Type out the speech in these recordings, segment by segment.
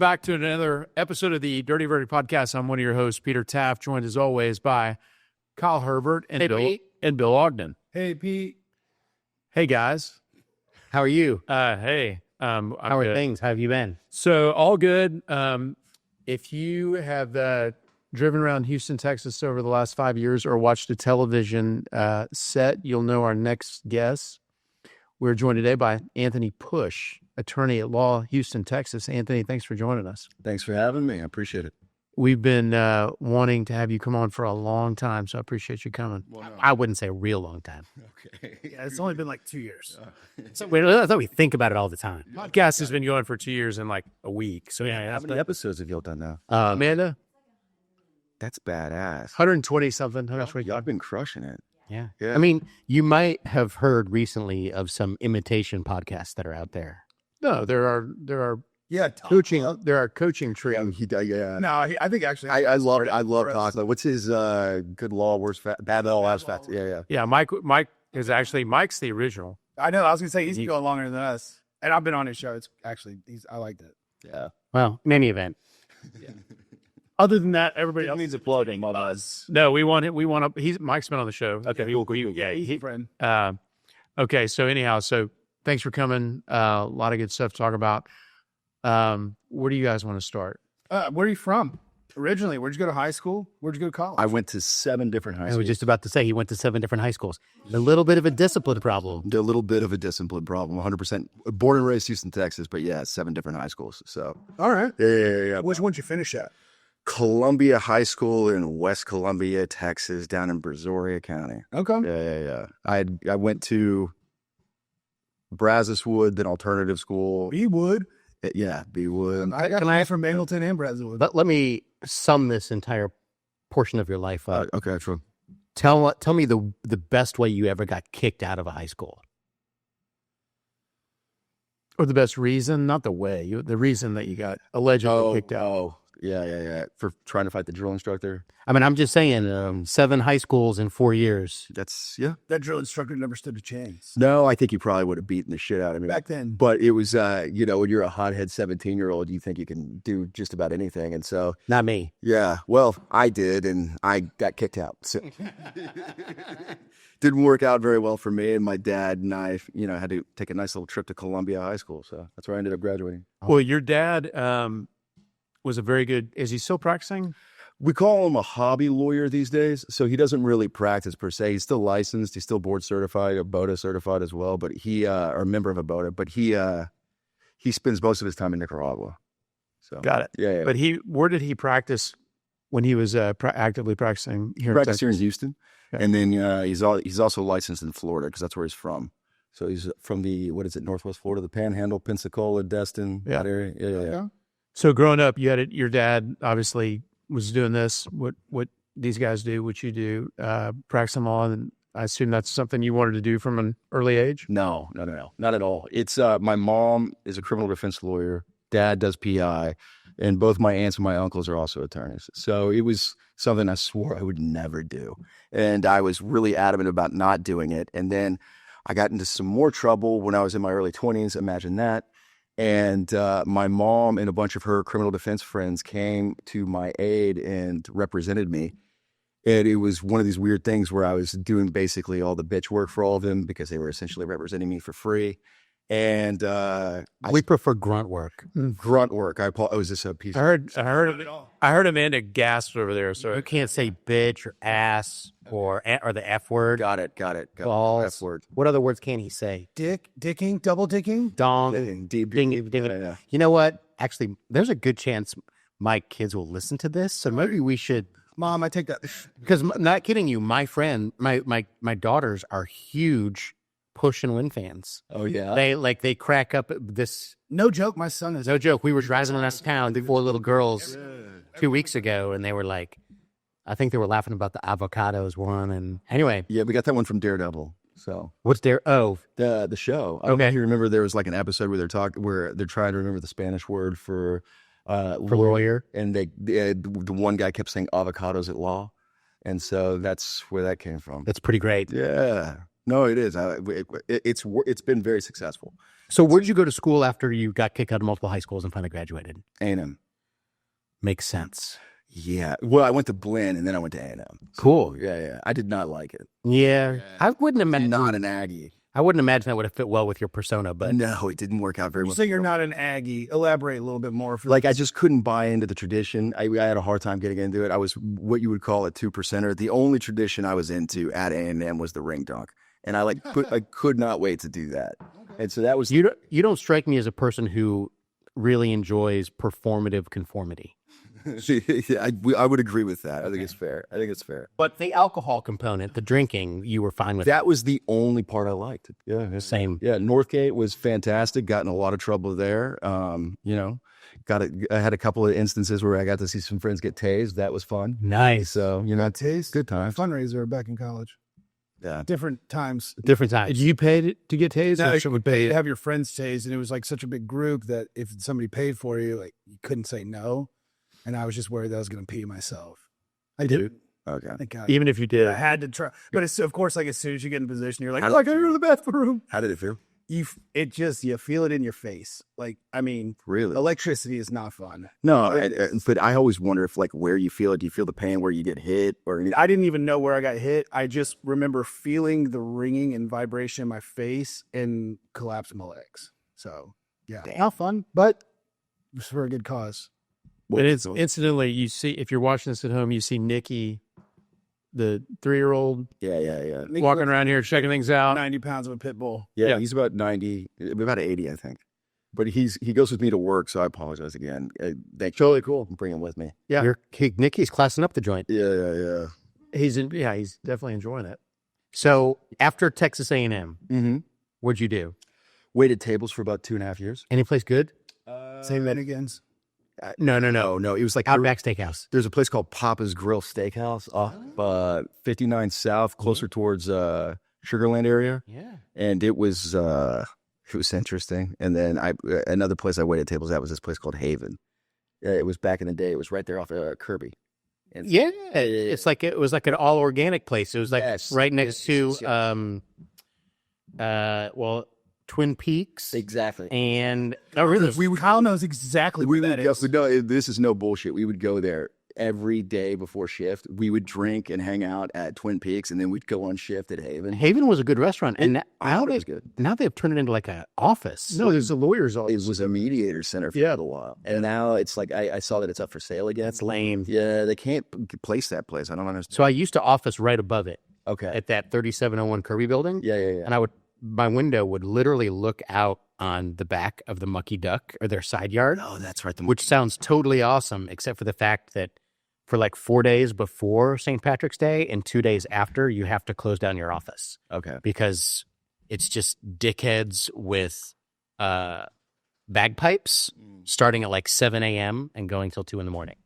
back to another episode of the Dirty Verdict Podcast. I'm one of your hosts, Peter Taaffe, joined as always by Kyle Herbert and Bill Ogden. Hey, Pete. Hey, guys. How are you? Hey. How are things? How have you been? So, all good. If you have driven around Houston, Texas over the last 5 years or watched a television set, you'll know our next guest. We're joined today by Anthony Pusch, attorney at law, Houston, Texas. Anthony, thanks for joining us. Thanks for having me. I appreciate it. We've been wanting to have you come on for a long time, so I appreciate you coming. Well, no. I wouldn't say a real long time. Okay. Yeah, it's only been like 2 years. So I thought we think about it all the time. Podcast has been going for 2 years and like a week. So yeah, How many episodes have y'all done now? Amanda, That's badass. 120 something. Y'all been crushing it. Yeah. Yeah. I mean, you might have heard recently of some imitation podcasts that are out there. No, there are Yeah, coaching trios. Yeah. No, I think actually I love talking. What's his good law, worst fat, bad law, last fat? Yeah. Yeah, Mike's the original. I know. I was gonna say he's going longer than us, and I've been on his show. It's actually I liked it. Yeah. Well, in any event. Other than that, everybody else needs a floating, my buzz. No, we want to. Mike's been on the show. Okay, He's a friend. Okay, so anyhow, thanks for coming. A lot of good stuff to talk about. Where do you guys want to start? Where are you from? Originally, where'd you go to high school? Where'd you go to college? I went to 7 different high I schools. was just about to say he went to 7 different high schools. A little bit of a discipline problem. A little bit of a discipline problem. 100%. Born and raised Houston, Texas, but yeah, 7 different high schools. So All right. yeah. Which one did you finish at? Columbia High School in West Columbia, Texas, down in Brazoria County. Okay. Yeah. I went to Brazos Wood, then alternative school. Bewood. Yeah, Bewood. I got friends from Angleton and Brazos. Let me sum this entire portion of your life up. Okay, true. Tell me the best way you ever got kicked out of a high school. Or the best reason, not the way, the reason that you got allegedly kicked out. Oh, yeah. For trying to fight the drill instructor. I mean, I'm just saying, 7 high schools in 4 years. Yeah. That drill instructor never stood a chance. No, I think he probably would have beaten the shit out of me Back then. But it was, when you're a hothead 17-year-old, you think you can do just about anything. And so, Not me. yeah, well, I did, and I got kicked out. So. Didn't work out very well for me, and my dad and I, had to take a nice little trip to Columbia High School. So that's where I ended up graduating. Well, your dad was a very good. Is he still practicing? We call him a hobby lawyer these days. So he doesn't really practice per se. He's still licensed. He's still board certified, or BOTA certified as well. But he, or a member of a BOTA. But he spends most of his time in Nicaragua. So Got it. Yeah. But where did he practice when he was actively practicing here? Practice here in Houston, Okay. and then he's also licensed in Florida because that's where he's from. So he's from Northwest Florida, the Panhandle, Pensacola, Destin, that area. Yeah. So growing up, you had your dad obviously was doing this. What these guys do, what you do, practicing law, and I assume that's something you wanted to do from an early age. No, not at all. It's my mom is a criminal defense lawyer. Dad does PI, and both my aunts and my uncles are also attorneys. So it was something I swore I would never do, and I was really adamant about not doing it. And then I got into some more trouble when I was in my early 20s. Imagine that. And my mom and a bunch of her criminal defense friends came to my aid and represented me. And it was one of these weird things where I was doing basically all the bitch work for all of them because they were essentially representing me for free. And We prefer grunt work. grunt work. Was this a piece? I heard Amanda gasped over there. So You can't say bitch or ass or the F word. Got it. Balls. F word. What other words can he say? Dicking, double dicking. Dong. Deep. Ding. Yeah. You know what? Actually, there's a good chance my kids will listen to this. So maybe we should, Mom, I take that. because I'm not kidding you, my friend, my daughters are huge Pusch Nguyen fans. Oh yeah. They crack up this. No joke, my son is. No joke. We were driving around town, 4 little girls 2 weeks ago, and they were like, I think they were laughing about the avocados one. And anyway, Yeah, we got that one from Daredevil. So what's their the show. I don't know Okay. if you remember, there was like an episode where they're trying to remember the Spanish word for lawyer? and the one guy kept saying avocados at law, and so that's where that came from. That's pretty great. Yeah, no, it is. It's been very successful. So where did you go to school after you got kicked out of multiple high schools and finally graduated? A&M. Makes sense. Yeah. Well, I went to Blinn and then I went to A&M. Cool. Yeah. I did not like it. Yeah. I wouldn't imagine. Not an Aggie. I wouldn't imagine that would have fit well with your persona, but No, it didn't work out very You well. say you're not an Aggie. Elaborate a little bit more. Like, I just couldn't buy into the tradition. I had a hard time getting into it. I was what you would call a 2%er. The only tradition I was into at A&M was the ring dunk. And I could not wait to do that. And so that was... you don't strike me as a person who really enjoys performative conformity. I would agree with that. I think it's fair. But the alcohol component, the drinking, you were fine with. That was the only part I liked. Yeah. Same. Yeah. Northgate was fantastic. Got in a lot of trouble there. I had a couple of instances where I got to see some friends get tased. That was fun. Nice. So, tased. good times. Fundraiser back in college. Yeah. Different times. Different times. Did you pay to get tased? No, Or someone you paid? have your friends tased, and it was like such a big group that if somebody paid for you, like you couldn't say no. And I was just worried that I was going to pee myself. I did. Okay. Thank God. Even if you did. I had to try, but it's of course like as soon as you get in position, you're like, How "Oh, I did gotta go to the bathroom." How did it feel? You feel it in your face. Like, I mean, Really? electricity is not fun. No, but I always wonder if, like, where you feel it. Do you feel the pain where you get hit? Or I didn't even know where I got hit. I just remember feeling the ringing and vibration in my face and collapsing my legs. So yeah, How fun. but it was for a good cause. And it's incidentally, you see, if you're watching this at home, you see Nikki, the 3-year-old, Yeah. walking around here checking things out. 90 pounds of a pit bull. Yeah, he's about 90, about 80, I think. But he goes with me to work, so I apologize again. Totally cool. Bring him with me. Yeah. Nikki's classing up the joint. Yeah. He's definitely enjoying it. So after Texas A&M, Mm-hmm. what'd you do? Waited tables for about 2.5 years. Any place good? Same Bennigan's. No. It was like Outback Steakhouse. there's a place called Papa's Grill Steakhouse off 59 South, closer towards Sugarland area. Yeah. And it was interesting. And then another place I waited tables at was this place called Haven. It was back in the day. It was right there off Kirby. And Yeah. It was like an all organic place. It was like Yes. right next to Yes. Twin Peaks. Exactly. And really, Kyle knows exactly We where would that go, is. no, this is no bullshit. We would go there every day before shift. We would drink and hang out at Twin Peaks, and then we'd go on shift at Haven. Haven was a good restaurant, and I now thought it was good. they've turned it into like an office. No, there's a lawyer's It office. was a mediator center for a little while, and now it's like I saw that it's up for sale again. That's lame. Yeah, they can't place that place. I don't understand. So I used to office right above it Okay. at that 3701 Kirby building. Yeah. And my window would literally look out on the back of the Mucky Duck or their side yard, Oh, that's right. which sounds totally awesome, except for the fact that for like 4 days before St. Patrick's Day and 2 days after, you have to close down your office Okay. because it's just dickheads with bagpipes starting at like 7 a.m. and going till 2 in the morning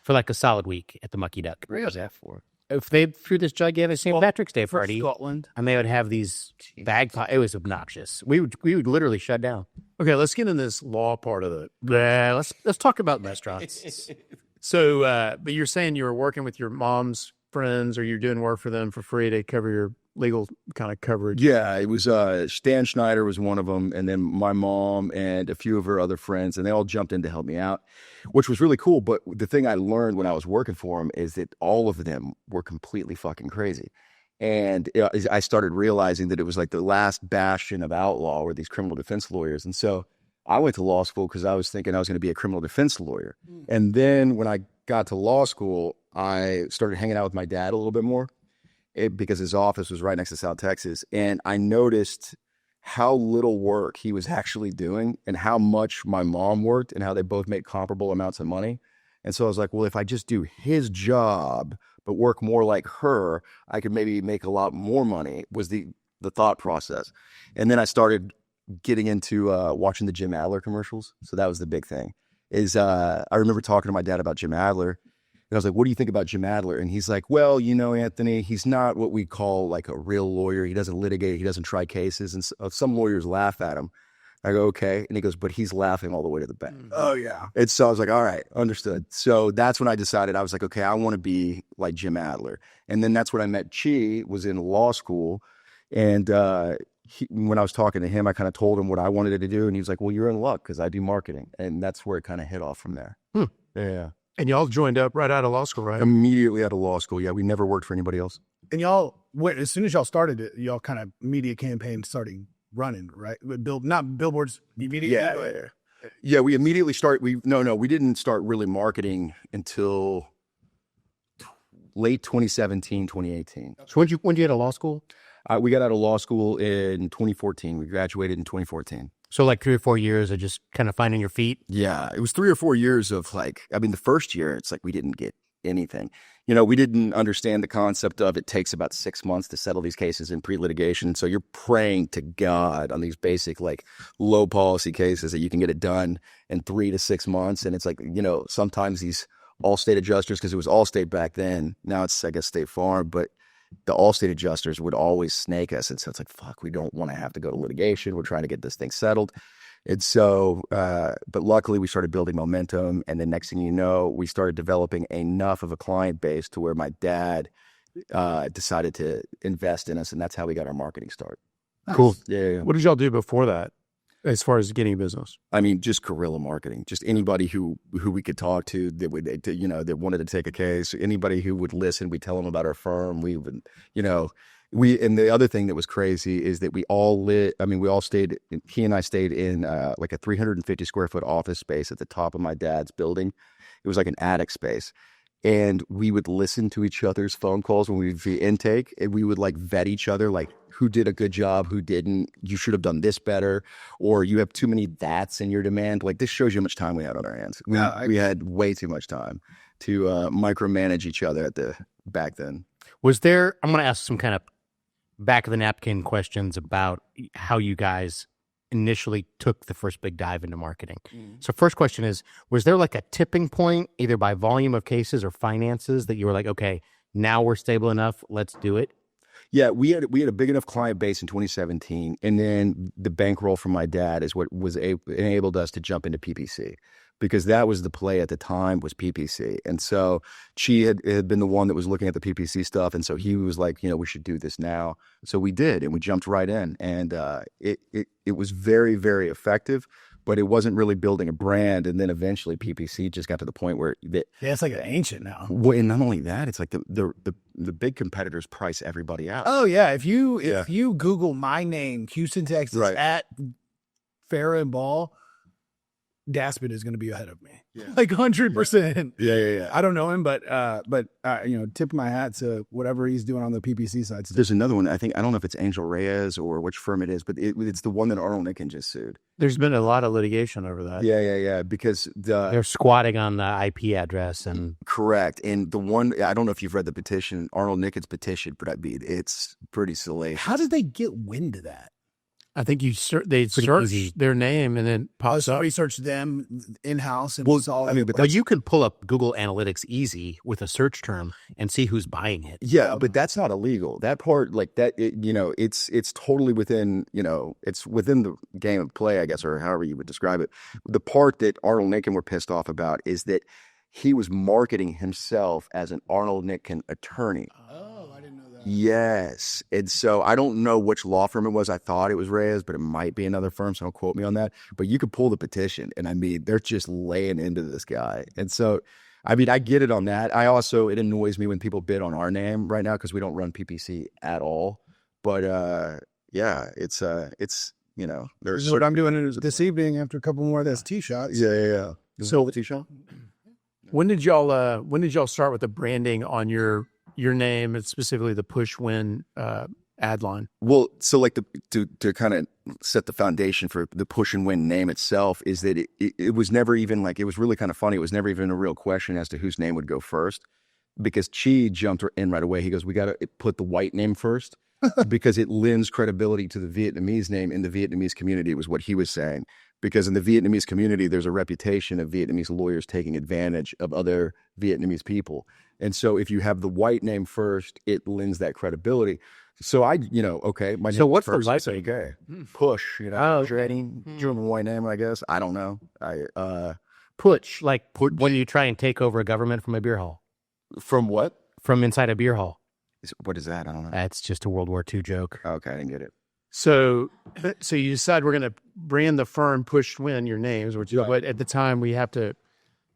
for like a solid week at the Mucky Duck. What was that for? If they threw this gigantic St. Patrick's Day For party, Scotland. and they would have these bagpipes, it was obnoxious. We would literally shut down. Okay, let's get in this law part of it. Let's talk about restaurants. So, but you're saying you were working with your mom's friends, or you're doing work for them for free to cover your legal kind of coverage. Yeah, it was Stan Schneider was one of them, and then my mom and a few of her other friends, and they all jumped in to help me out, which was really cool. But the thing I learned when I was working for them is that all of them were completely fucking crazy. And I started realizing that it was like the last bastion of outlaw were these criminal defense lawyers. And so I went to law school because I was thinking I was going to be a criminal defense lawyer. And then when I got to law school, I started hanging out with my dad a little bit more. Because his office was right next to South Texas. And I noticed how little work he was actually doing and how much my mom worked and how they both made comparable amounts of money. And so I was like, well, if I just do his job, but work more like her, I could maybe make a lot more money was the thought process. And then I started getting into watching the Jim Adler commercials. So that was the big thing. I remember talking to my dad about Jim Adler. And I was like, what do you think about Jim Adler? And he's like, well, Anthony, he's not what we call like a real lawyer. He doesn't litigate. He doesn't try cases. And some lawyers laugh at him. I go, okay. And he goes, but he's laughing all the way to the bank. Oh, yeah. And so I was like, all right, understood. So that's when I decided, I was like, okay, I want to be like Jim Adler. And then that's when I met Chi, was in law school. And when I was talking to him, I kind of told him what I wanted to do, and he was like, "Well, you're in luck because I do marketing," and that's where it kind of hit off from there. Yeah. And y'all joined up right out of law school, right? Immediately out of law school. Yeah, we never worked for anybody else. And y'all, as soon as y'all started it, y'all kind of media campaign starting running, right? Not billboards, media. Yeah, we immediately started. We didn't start really marketing until late 2017, 2018. So when you get out of law school? We got out of law school in 2014. We graduated in 2014. So like 3 or 4 years of just kind of finding your feet? Yeah, it was 3 or 4 years of the first year, it's like we didn't get anything. We didn't understand the concept of it takes about 6 months to settle these cases in pre-litigation. So you're praying to God on these basic, low policy cases that you can get it done in 3 to 6 months. And it's sometimes these Allstate adjusters, because it was Allstate back then. Now it's, I guess, State Farm, but the Allstate adjusters would always snake us. And so it's like, fuck, we don't want to have to go to litigation. We're trying to get this thing settled. And so, but luckily we started building momentum. And then next thing you know, we started developing enough of a client base to where my dad decided to invest in us. And that's how we got our marketing start. Cool. Yeah. What did y'all do before that as far as getting business? I mean, just guerrilla marketing, just anybody who we could talk to that would, that wanted to take a case, anybody who would listen, we tell them about our firm. We would, and the other thing that was crazy is that he and I stayed in a 350 square foot office space at the top of my dad's building. It was like an attic space. And we would listen to each other's phone calls when we would be intake, and we would vet each other, who did a good job, who didn't, you should have done this better, or you have too many that's in your demand. This shows you how much time we had on our hands. We had way too much time to micromanage each other back then. Was there, I'm going to ask some kind of back of the napkin questions about how you guys initially took the first big dive into marketing. So first question is, was there a tipping point, either by volume of cases or finances, that you were like, okay, now we're stable enough, let's do it? Yeah, we had a big enough client base in 2017, and then the bankroll from my dad is what enabled us to jump into PPC, because that was the play at the time, was PPC. And so she had been the one that was looking at the PPC stuff, and so he was like, we should do this now. So we did, and we jumped right in, and it was very, very effective. But it wasn't really building a brand. And then eventually PPC just got to the point where it's like an ancient now. Well, and not only that, it's like the big competitors price everybody out. Oh yeah. If you Google my name, Houston, Texas, right, at Farrah and Ball, Daspit is going to be ahead of me. Yeah. 100%. Yeah. I don't know him, but tip my hat to whatever he's doing on the PPC side. There's another one. I don't know if it's Angel Reyes or which firm it is, but it's the one that Arnold Nicken just sued. There's been a lot of litigation over that. Yeah. Because they're squatting on the IP address and correct. And the one, I don't know if you've read the petition, Arnold Nicken's petition, but it's pretty salacious. How did they get wind of that? I think they search their name and then pops up. Research them in-house. And you can pull up Google Analytics easy with a search term and see who's buying it. Yeah, but that's not illegal. That part, it's totally within, it's within the game of play, I guess, or however you would describe it. The part that Arnold Nicken were pissed off about is that he was marketing himself as an Arnold Nicken attorney. Oh, I didn't know that. Yes. And so I don't know which law firm it was. I thought it was Reyes, but it might be another firm, so don't quote me on that. But you could pull the petition, and they're just laying into this guy. And so, I get it on that. It annoys me when people bid on our name right now because we don't run PPC at all. But yeah, it's this is what I'm doing this evening after a couple more of those tee shots. Yeah. So the tee shot? When did y'all start with the branding on your name, and specifically the Pusch Nguyen ad line? Well, so to kind of set the foundation for the Pusch Nguyen name itself is that it was never even it was really kind of funny. It was never even a real question as to whose name would go first, because Chi jumped in right away. He goes, we got to put the white name first because it lends credibility to the Vietnamese name in the Vietnamese community, was what he was saying. Because in the Vietnamese community, there's a reputation of Vietnamese lawyers taking advantage of other Vietnamese people. And so if you have the white name first, it lends that credibility. So okay. So what's the life? Okay. Pusch, German white name, I guess. I don't know. Pusch, when you try and take over a government from a beer hall. From what? From inside a beer hall. What is that? I don't know. That's just a World War II joke. Okay, I didn't get it. So you decide we're going to brand the firm Pusch Nguyen your names, which but at the time we have to.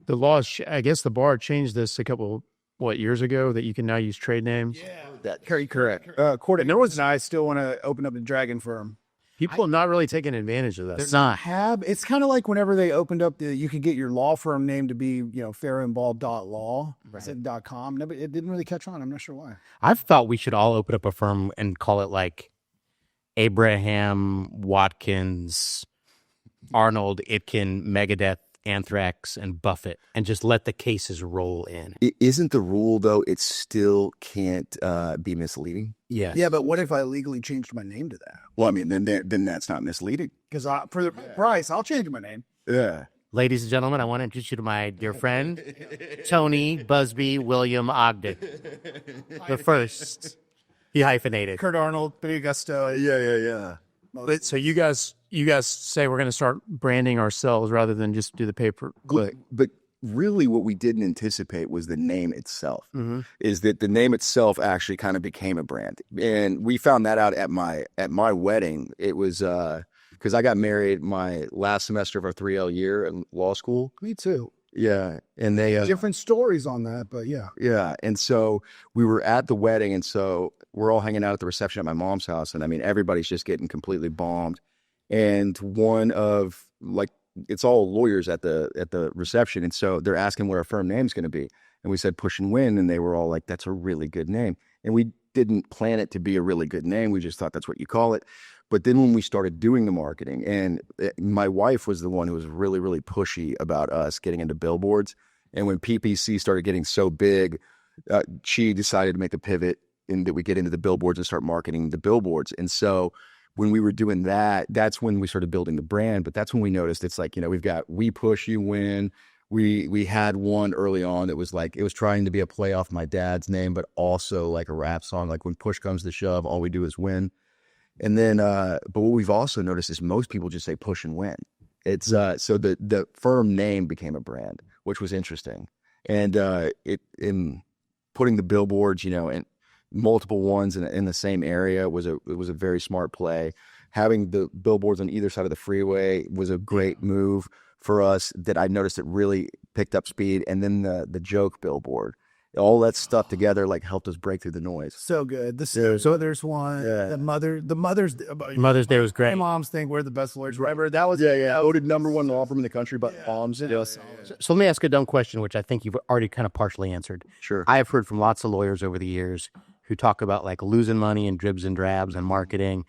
The laws, I guess, the bar changed this a couple years ago that you can now use trade names. Yeah, That correct. Court and I still want to open up a dragon firm. People are not really taking advantage of that. They're not. It's kind of like whenever they opened up you could get your law firm name to be, fairandbald.law, instead of .com. No, but it didn't really catch on. I'm not sure why. I've thought we should all open up a firm and call it like Abraham, Watkins, Arnold, Itkin, Megadeth, Anthrax, and Buffett, and just let the cases roll in. It isn't the rule, though. It still can't be misleading. Yes. Yeah, but what if I legally changed my name to that? Well, I mean, then that's not misleading. Because for the price, I'll change my name. Yeah. Ladies and gentlemen, I want to introduce you to my dear friend, Tony Busby William Ogden. The first. He hyphenated. Kurt Arnold, Billy Augusto. Yeah. But so you guys say we're going to start branding ourselves rather than just do the paper. But really what we didn't anticipate was the name itself, is that the name itself actually kind of became a brand. And we found that out at my wedding. It was because I got married my last semester of our 3L year in law school. Me too. Yeah. And they different stories on that, but yeah. Yeah. And so we were at the wedding, and so we're all hanging out at the reception at my mom's house. And I mean, everybody's just getting completely bombed. And one of it's all lawyers at the reception. And so they're asking what our firm name's going to be. And we said Pusch Nguyen, and they were all like, that's a really good name. And we didn't plan it to be a really good name. We just thought that's what you call it. But then when we started doing the marketing, and my wife was the one who was really, really pushy about us getting into billboards. And when PPC started getting so big, she decided to make a pivot and that we get into the billboards and start marketing the billboards. And so when we were doing that, that's when we started building the brand. But that's when we noticed it's like, we've got We Push You Win. We had one early on that was like, it was trying to be a play off my dad's name, but also like a rap song. Like when push comes to shove, all we do is win. And then, but what we've also noticed is most people just say Pusch and Win. It's so the firm name became a brand, which was interesting. And in putting the billboards, and multiple ones in the same area was a very smart play. Having the billboards on either side of the freeway was a great move for us that I noticed it really picked up speed. And then the joke billboard. All that stuff together helped us break through the noise. So good. So there's one. Yeah. The Mother's Mother's Day was great. My moms think we're the best lawyers ever. That was Voted #1 law firm in the country, but moms. So let me ask a dumb question, which I think you've already kind of partially answered. Sure. I have heard from lots of lawyers over the years who talk about losing money and dribs and drabs and marketing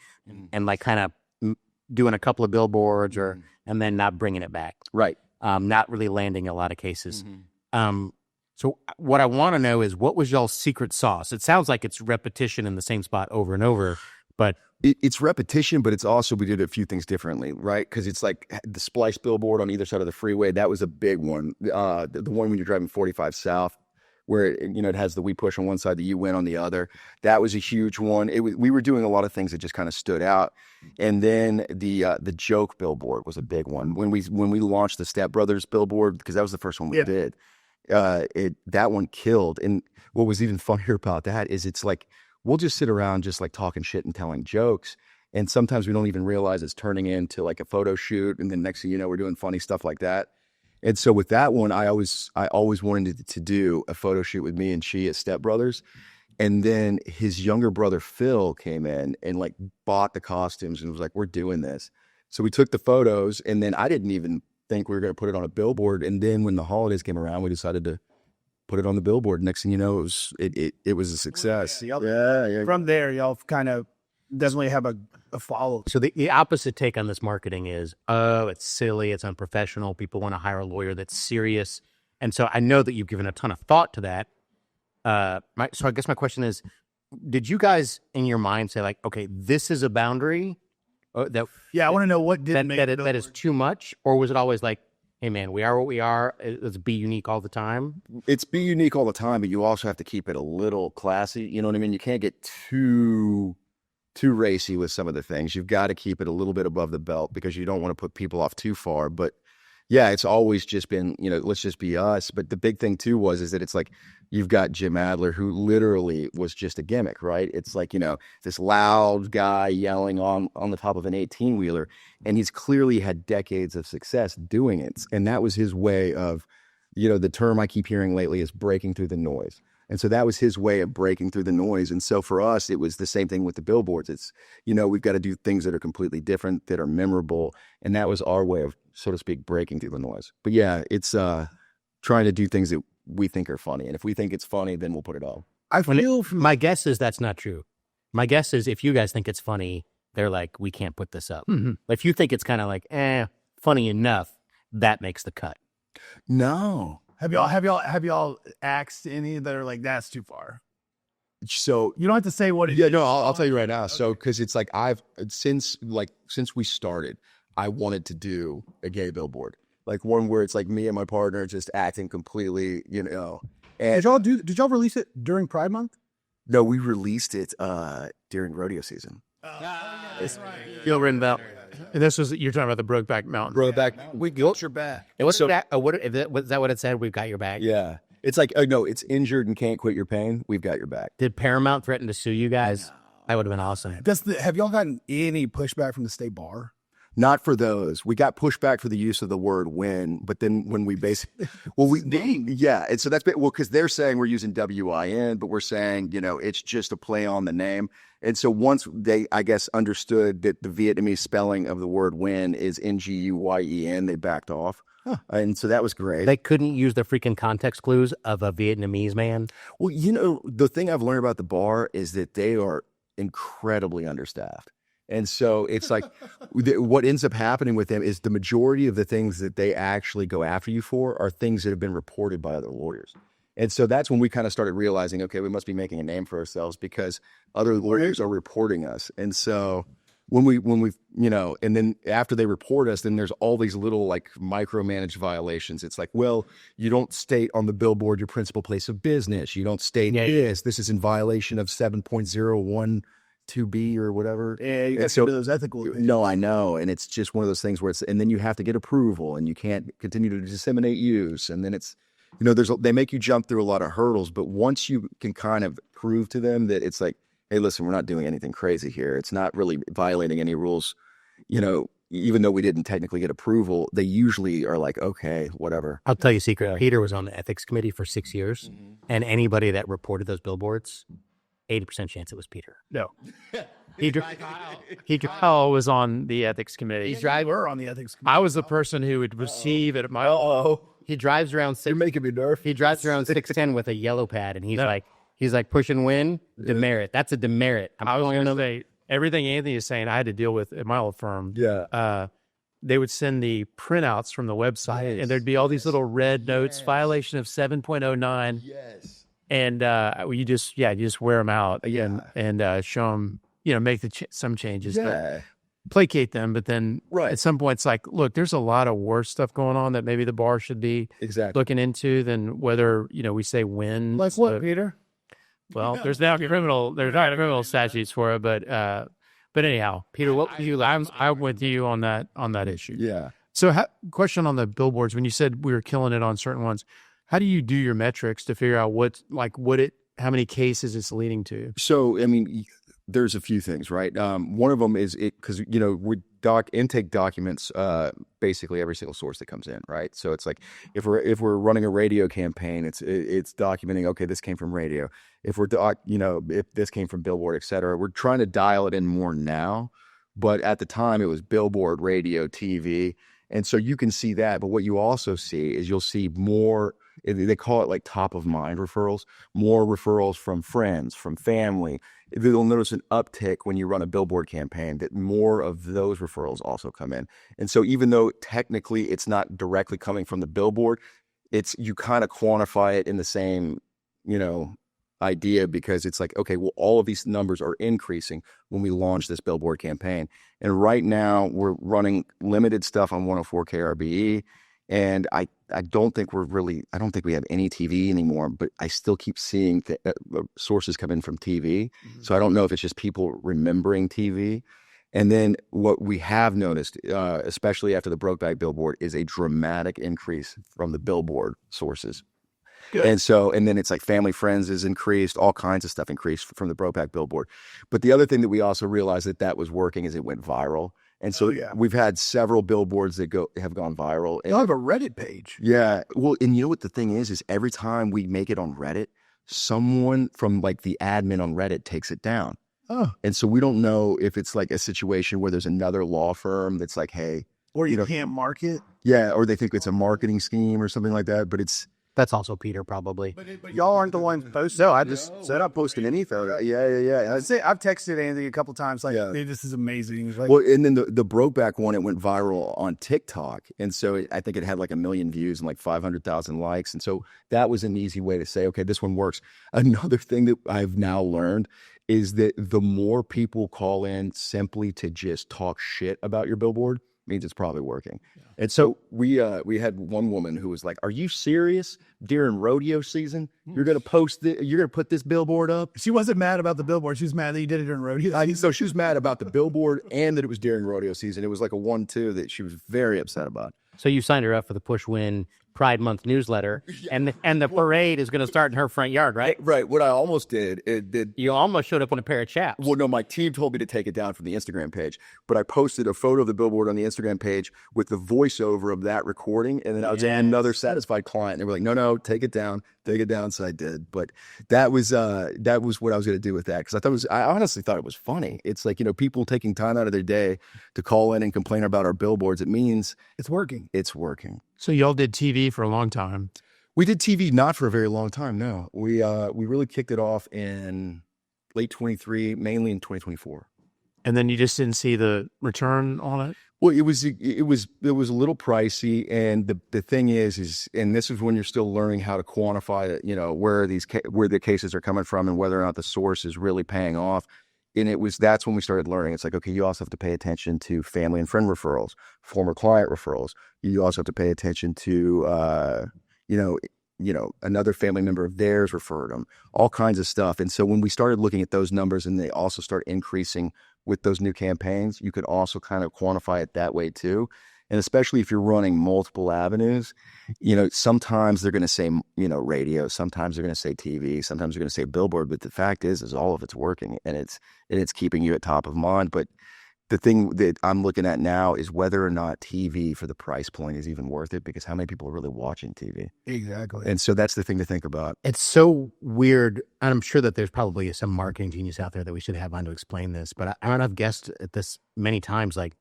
and kind of doing a couple of billboards and then not bringing it back. Right. Not really landing a lot of cases. So what I want to know is, what was y'all's secret sauce? It sounds like it's repetition in the same spot over and over, but it's repetition, but it's also, we did a few things differently, right? Because it's like the splice billboard on either side of the freeway. That was a big one. The one when you're driving 45 South, where it has the We Push on one side, the You Win on the other. That was a huge one. We were doing a lot of things that just kind of stood out. And then the joke billboard was a big one. When we launched the Step Brothers billboard, because that was the first one we did. That one killed. And what was even funnier about that is it's like, we'll just sit around just talking shit and telling jokes. And sometimes we don't even realize it's turning into a photo shoot. And then next thing you know, we're doing funny stuff like that. And so with that one, I always wanted to do a photo shoot with me and she as Step Brothers. And then his younger brother, Phil, came in and bought the costumes and was like, we're doing this. So we took the photos, and then I didn't even think we were going to put it on a billboard. And then when the holidays came around, we decided to put it on the billboard. Next thing you know, it was a success. Yeah. From there, y'all kind of definitely have a follow. So the opposite take on this marketing is, oh, it's silly, it's unprofessional. People want to hire a lawyer that's serious. And so I know that you've given a ton of thought to that. So I guess my question is, did you guys in your mind say okay, this is a boundary? I want to know what that is too much, or was it always hey man, we are what we are. Let's be unique all the time. It's be unique all the time, but you also have to keep it a little classy. You know what I mean? You can't get too racy with some of the things. You've got to keep it a little bit above the belt because you don't want to put people off too far. But Yeah, it's always just been, let's just be us. But the big thing too is that it's like you've got Jim Adler, who literally was just a gimmick, right? It's like, this loud guy yelling on the top of an 18-wheeler, and he's clearly had decades of success doing it. And that was his way of, the term I keep hearing lately is breaking through the noise. And so that was his way of breaking through the noise. And so for us, it was the same thing with the billboards. It's, we've got to do things that are completely different, that are memorable. And that was our way of, so to speak, breaking through the noise. But yeah, it's trying to do things that we think are funny. And if we think it's funny, then we'll put it on. My guess is that's not true. My guess is if you guys think it's funny, they're like, we can't put this up. Mm-hmm. But if you think it's kind of like, funny enough, that makes the cut. No. Have y'all axed any that are like, that's too far? So You don't have to say what it yeah, is. no, I'll tell you right now. So, cause it's like, since we started, I wanted to do a gay billboard, like one where it's like me and my partner just acting completely, and Did y'all release it during Pride Month? no, we released it during rodeo season. Gil Rinbell. And this was, you're talking about the Brokeback Mountain. Brokeback. We got your back. Was that what it said? We've got your back. Yeah. It's like, oh no, it's injured and can't quit your pain. We've got your back. Did Paramount threaten to sue you guys? That would have been awesome. Have y'all gotten any pushback from the state bar? Not for those. We got pushback for the use of the word "win," but then when we basically, yeah, and so that's because they're saying we're using WIN, but we're saying it's just a play on the name. And so once they, I guess, understood that the Vietnamese spelling of the word "win" is NGUYEN, they backed off, and so that was great. They couldn't use the freaking context clues of a Vietnamese man. Well, the thing I've learned about the bar is that they are incredibly understaffed. And so it's like what ends up happening with them is the majority of the things that they actually go after you for are things that have been reported by other lawyers. And so that's when we kind of started realizing, okay, we must be making a name for ourselves because other lawyers are reporting us. And so when we and then after they report us, then there's all these little like micromanaged violations. It's like, well, you don't state on the billboard your principal place of business. You don't state this. This is in violation of 7.012B or whatever. Yeah, you got to do those ethical things. No, I know. And it's just one of those things where and then you have to get approval and you can't continue to disseminate use. And then it's, they make you jump through a lot of hurdles, but once you can kind of prove to them that it's like, hey, listen, we're not doing anything crazy here. It's not really violating any rules, even though we didn't technically get approval, they usually are like, okay, whatever. I'll tell you a secret. Peter was on the ethics committee for 6 years, and anybody that reported those billboards, 80% chance it was Peter. No. Kyle was on the ethics committee. We're on the ethics committee. I was the person who would receive it at my. He drives around. You're making me nervous. He drives around 6'10" with a yellow pad, and he's like Pusch Nguyen, demerit. That's a demerit. I was going to say everything Anthony is saying. I had to deal with at my old firm. Yeah. They would send the printouts from the website, and there'd be all these little red notes, violation of 7.09. Yes. And you just wear them out again and show them, make some changes. Yeah. Placate them, but then Right. at some point it's like, look, there's a lot of worse stuff going on that maybe the bar should be looking into than whether we say when. Like what, Peter? Well, there's now criminal statutes for it, but anyhow, Peter, what would you? I'm with you on that issue. Yeah. So, question on the billboards: when you said we were killing it on certain ones, how do you do your metrics to figure out how many cases it's leading to? So, I mean, there's a few things, right? One of them is because we intake documents basically every single source that comes in, right? So it's like if we're running a radio campaign, it's documenting, okay, this came from radio. If if this came from Billboard, et cetera, we're trying to dial it in more now. But at the time, it was Billboard, radio, TV, and so you can see that. But what you also see is you'll see more. They call it like top of mind referrals, more referrals from friends, from family. You'll notice an uptick when you run a billboard campaign that more of those referrals also come in. And so even though technically it's not directly coming from the billboard, you kind of quantify it in the same, idea because it's like, okay, well, all of these numbers are increasing when we launch this billboard campaign. And right now we're running limited stuff on 104 KRBE. And I don't think we have any TV anymore, but I still keep seeing sources come in from TV. Mm-hmm. So I don't know if it's just people remembering TV. And then what we have noticed, especially after the Brokeback billboard, is a dramatic increase from the billboard sources. Good. And then it's like family friends is increased, all kinds of stuff increased from the Brokeback billboard. But the other thing that we also realized that was working is it went viral. And so we've had several billboards that have gone viral. You'll have a Reddit page. Yeah. Well, and you know what the thing is every time we make it on Reddit, someone from like the admin on Reddit takes it down. Oh. And so we don't know if it's like a situation where there's another law firm that's like, hey. Or you can't market. Yeah. Or they think it's a marketing scheme or something like that. But That's also Peter, probably. But y'all aren't the ones posting. No, I just said I'm posting anything. Yeah. I've texted Anthony a couple times like, hey, this is amazing. Like, well, and then the Brokeback one, it went viral on TikTok. And so I think it had like 1 million views and like 500,000 likes. And so that was an easy way to say, okay, this one works. Another thing that I've now learned is that the more people call in simply to just talk shit about your billboard means it's probably working. Yeah. And so we had one woman who was like, "Are you serious? During rodeo season, you're going to put this billboard up?" She wasn't mad about the billboard. She was mad that you did it during rodeo season. So she was mad about the billboard and that it was during rodeo season. It was like a 1-2 that she was very upset about. So you signed her up for the Pusch Nguyen Pride Month newsletter, and the parade is going to start in her front yard, right? Right. What I almost did, You almost showed up in a pair of chaps. Well, no, my team told me to take it down from the Instagram page, but I posted a photo of the billboard on the Instagram page with the voiceover of that recording, and then I was another satisfied client. And they were like, no, take it down. So I did. But that was what I was going to do with that, because I honestly thought it was funny. It's like, people taking time out of their day to call in and complain about our billboards. It means it's working. It's working. So y'all did TV for a long time. We did TV not for a very long time. No, we really kicked it off in late 23, mainly in 2024. And then you just didn't see the return on it? Well, it was a little pricey, and the thing is, and this is when you're still learning how to quantify it, where the cases are coming from and whether or not the source is really paying off. And that's when we started learning. It's like, okay, you also have to pay attention to family and friend referrals, former client referrals. You also have to pay attention to, another family member of theirs referred them, all kinds of stuff. And so when we started looking at those numbers and they also start increasing with those new campaigns, you could also kind of quantify it that way too. And especially if you're running multiple avenues, sometimes they're going to say, radio, sometimes they're going to say TV, sometimes they're going to say billboard. But the fact is all of it's working, and it's keeping you at top of mind. But the thing that I'm looking at now is whether or not TV for the price point is even worth it, because how many people are really watching TV? Exactly. And so that's the thing to think about. It's so weird. And I'm sure that there's probably some marketing genius out there that we should have on to explain this. But I've guessed at this many times, like,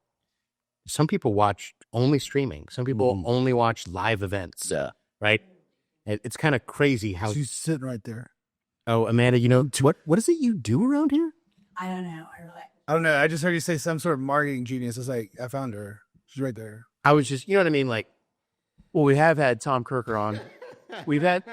some people watch only streaming. Some people only watch live events. Yeah. Right? It's kind of crazy how... She's sitting right there. Oh, Amanda, what is it you do around here? I don't know. I don't know. I just heard you say some sort of marketing genius. I was like, I found her. She's right there. I was just, you know what I mean? Like, well, we have had Tom Kirker on. We've had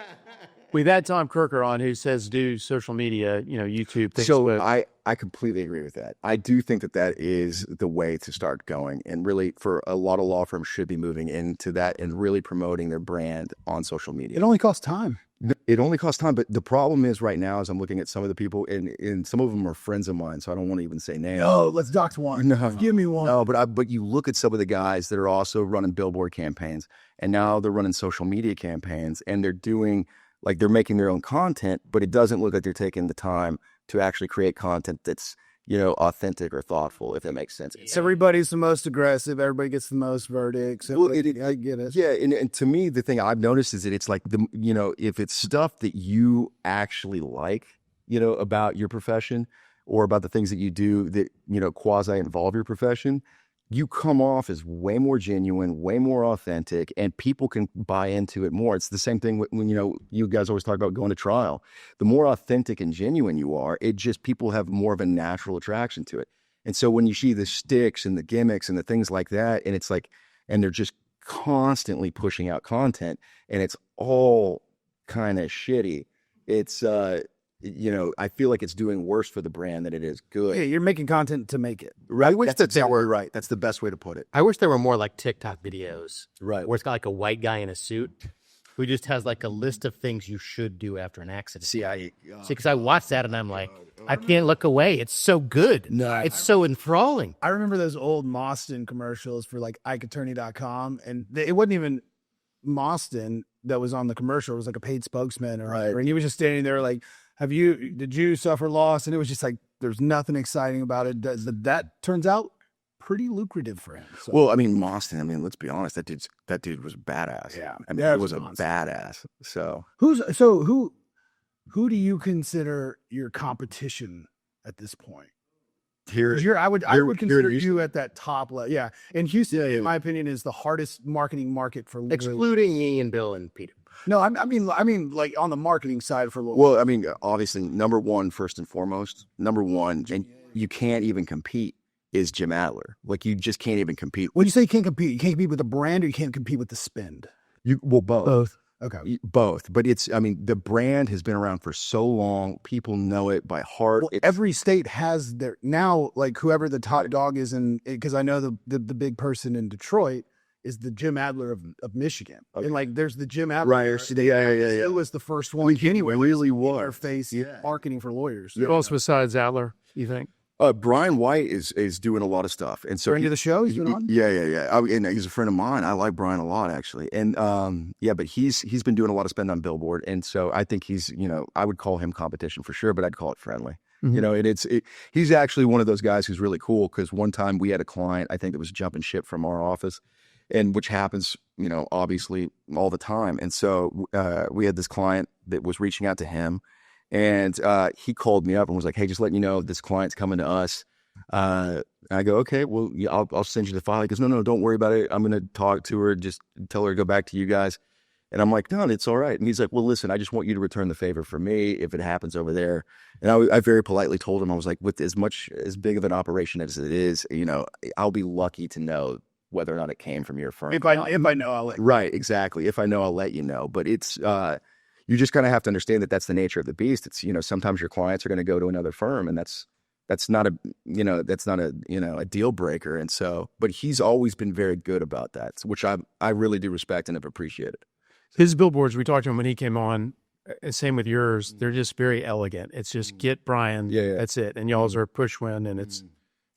Tom Kirker on, who says do social media, YouTube, Facebook. So I completely agree with that. I do think that is the way to start going, and really for a lot of law firms should be moving into that and really promoting their brand on social media. It only costs time. It only costs time, but the problem is right now is I'm looking at some of the people, and some of them are friends of mine, so I don't want to even say names. No, let's dox one. No, give me one. No, but you look at some of the guys that are also running billboard campaigns, and now they're running social media campaigns, and they're making their own content, but it doesn't look like they're taking the time to actually create content that's authentic or thoughtful, if that makes sense. So everybody's the most aggressive. Everybody gets the most verdicts. Well, I get it. Yeah, and to me, the thing I've noticed is that it's like if it's stuff that you actually like, about your profession or about the things that you do that quasi involve your profession, you come off as way more genuine, way more authentic, and people can buy into it more. It's the same thing when you guys always talk about going to trial. The more authentic and genuine you are, people have more of a natural attraction to it. And so when you see the sticks and the gimmicks and the things like that, and it's like, and they're just constantly pushing out content, and it's all kind of shitty. It's I feel like it's doing worse for the brand than it is good. Yeah, you're making content to make it. Right. That's exactly right. That's the best way to put it. I wish there were more like TikTok videos. Right. Where it's got like a white guy in a suit who just has like a list of things you should do after an accident. See, because I watched that and I'm like, I can't look away. It's so good. No, it's so enthralling. I remember those old Mostyn commercials for like IkeAttorney.com, and it wasn't even Mostyn that was on the commercial. It was like a paid spokesman or whatever. And he was just standing there like, did you suffer loss? And it was just like, there's nothing exciting about it. That turns out pretty lucrative for him. So. Well, I mean, Mostyn, I mean, let's be honest, that dude was badass. Yeah. I mean, Yeah, he was a monster. badass. So who do you consider your competition at this point? I would consider you at that top level. Yeah. And Houston, in my opinion, is the hardest marketing market for excluding me and Bill and Peter. No, I mean, like on the marketing side for Louisville. Well, I mean, obviously, number one, first and foremost, and you can't even compete is Jim Adler. Like, you just can't even compete. When you say you can't compete with the brand, or you can't compete with the spend? Both. Okay. Both. But the brand has been around for so long. People know it by heart. Well, every state has their, now, like whoever the top dog is because I know the big person in Detroit is the Jim Adler of Michigan. Okay. And like, there's the Jim Adler. Right. Yeah. It was the first one. Anyway, really was. Interface marketing for lawyers. Who else besides Adler, you think? Brian White is doing a lot of stuff, and so friend of the show. He's been on. Yeah. And he's a friend of mine. I like Brian a lot, actually. And but he's been doing a lot of spend on Billboard, and so I think he's, I would call him competition for sure, but I'd call it friendly. Mm-hmm. And he's actually one of those guys who's really cool, because one time we had a client, I think, that was jumping ship from our office, and which happens, obviously all the time. And so we had this client that was reaching out to him. And he called me up and was like, "Hey, just letting you know, this client's coming to us." I go, "Okay, well, yeah, I'll send you the file." He goes, "No, don't worry about it. I'm going to talk to her. Just tell her to go back to you guys." And I'm like, "No, it's all right." And he's like, "Well, listen, I just want you to return the favor for me if it happens over there." And I very politely told him, I was like, "With as big of an operation as it is, I'll be lucky to know whether or not it came from your firm. If I know, I'll let you know." Right, exactly. If I know, I'll let you know. But it's you just kind of have to understand that that's the nature of the beast. It's, sometimes your clients are going to go to another firm, and that's not a deal breaker. And so, but he's always been very good about that, which I really do respect and have appreciated. His billboards, we talked to him when he came on, same with yours. They're just very elegant. It's just get Brian. Yeah. That's it. And y'all's are Pusch Nguyen, and it's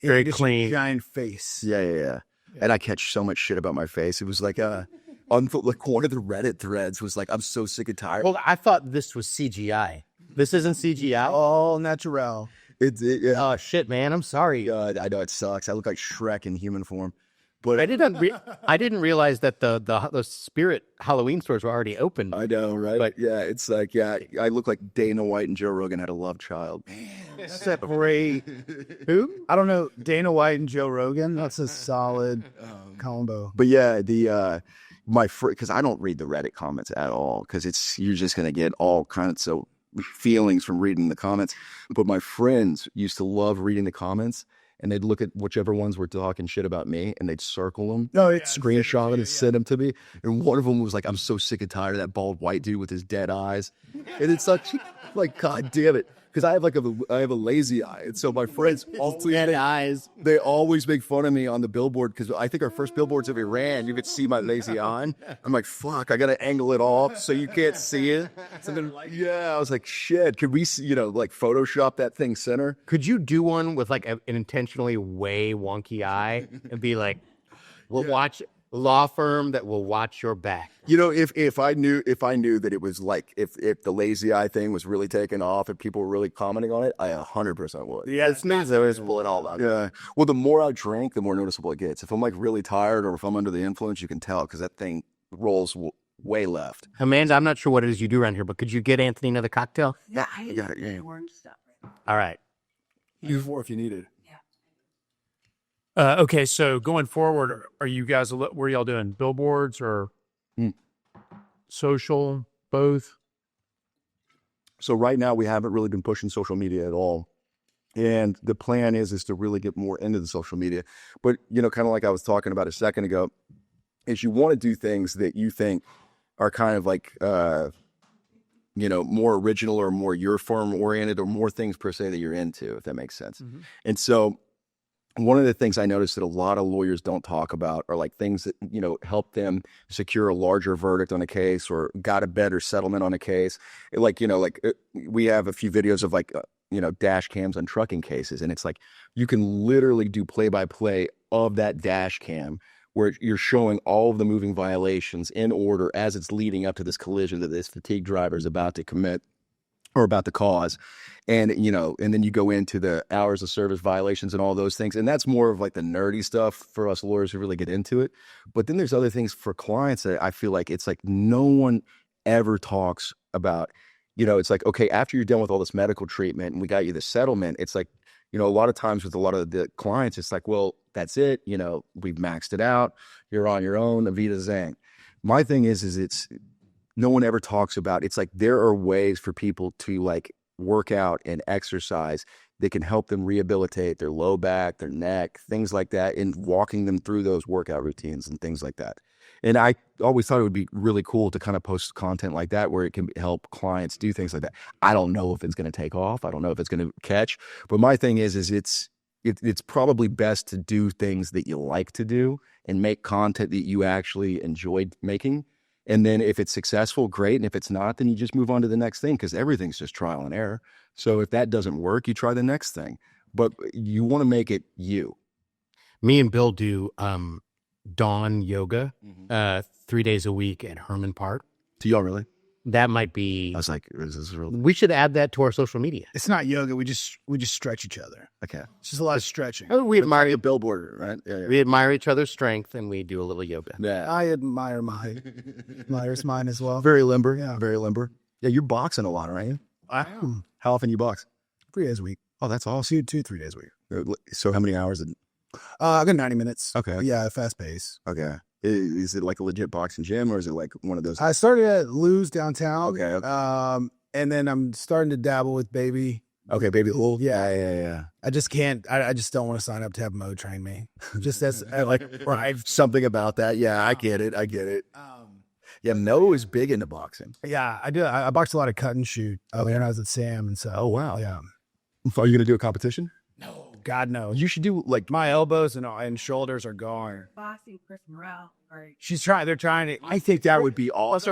very clean. Giant face. Yeah. And I catch so much shit about my face. It was like on like one of the Reddit threads was like, "I'm so sick and tired." Well, I thought this was CGI. This isn't CGI. All natural. Oh shit, man! I'm sorry. I know it sucks. I look like Shrek in human form. But I didn't realize that the Spirit Halloween stores were already open. I know, right? But yeah, it's like, I look like Dana White and Joe Rogan had a love child. That's a great. Who? I don't know. Dana White and Joe Rogan. That's a solid combo. But yeah, because I don't read the Reddit comments at all, because you're just gonna get all kinds of feelings from reading the comments. But my friends used to love reading the comments, and they'd look at whichever ones were talking shit about me, and they'd circle them, screenshot it, and send them to me. And one of them was like, "I'm so sick and tired of that bald white dude with his dead eyes." And it's such like, God damn it. Because I have a lazy eye, and so my friends they always make fun of me on the billboard, because I think our first billboards that we ran, you could see my lazy eye. I'm like, fuck, I gotta angle it off so you can't see it. I was like, shit, could we like Photoshop that thing center? Could you do one with like an intentionally way wonky eye and be like, "We'll watch law firm that will watch your back"? If I knew that it was like, if the lazy eye thing was really taking off and people were really commenting on it, I 100% would. Yeah, it's noticeable and all that. Yeah. Well, the more I drink, the more noticeable it gets. If I'm like really tired, or if I'm under the influence, you can tell, because that thing rolls way left. Amanda, I'm not sure what it is you do around here, but could you get Anthony another cocktail? Yeah, I got it. Yeah. orange stuff. All right. You for if you need it. Okay, so going forward, are you guys, what are y'all doing? Billboards or social, both? So right now we haven't really been pushing social media at all. And the plan is to really get more into the social media. But, kind of like I was talking about a second ago, is you want to do things that you think are kind of like, more original or more your firm oriented, or more things per se that you're into, if that makes sense. Mm-hmm. And so one of the things I noticed that a lot of lawyers don't talk about are like things that, help them secure a larger verdict on a case or got a better settlement on a case. We have a few videos of dash cams on trucking cases. And it's like, you can literally do play-by-play of that dash cam where you're showing all of the moving violations in order as it's leading up to this collision that this fatigued driver is about to commit or about to cause. And, and then you go into the hours of service violations and all those things. And that's more of like the nerdy stuff for us lawyers who really get into it. But then there's other things for clients that I feel like it's like no one ever talks about, it's like, okay, after you're done with all this medical treatment and we got you the settlement, it's like, a lot of times with a lot of the clients, it's like, well, that's it. We've maxed it out. You're on your own. Avita Zang. My thing is it's no one ever talks about, it's like there are ways for people to like work out and exercise that can help them rehabilitate their low back, their neck, things like that, and walking them through those workout routines and things like that. And I always thought it would be really cool to kind of post content like that where it can help clients do things like that. I don't know if it's going to take off. I don't know if it's going to catch. But my thing is it's probably best to do things that you like to do and make content that you actually enjoyed making. And then if it's successful, great. And if it's not, then you just move on to the next thing because everything's just trial and error. So if that doesn't work, you try the next thing. But you want to make it you. Me and Bill do dawn yoga 3 days a week at Herman Park. Do y'all really? That might be. I was like, is this real? We should add that to our social media. It's not yoga. We just stretch each other. Okay. It's just a lot of stretching. We admire a billboard, right? Yeah. We admire each other's strength, and we do a little yoga. Yeah. I admire mine as well. Very limber. Yeah. Very limber. Yeah. You're boxing a lot, right? I am. How often you box? 3 days a week. Oh, that's awesome. 3 days a week. So how many hours? I got 90 minutes. Okay. Yeah, fast pace. Okay. Is it like a legit boxing gym or is it like one of those? I started at Lou's downtown. Okay. And then I'm starting to dabble with Baby. Okay, Baby Lou. Yeah. I just can't. I just don't want to sign up to have Mo train me. Just as right. Something about that. Yeah, I get it. Yeah, Mo is big into boxing. Yeah, I do. I boxed a lot of cut and shoot when I was at Sam, and so. Oh wow. Yeah. So are you gonna do a competition? No. God no. You should do like my elbows and shoulders are gone. Boxing Chris Morrell. Right. She's trying. They're trying to. I think that would be awesome.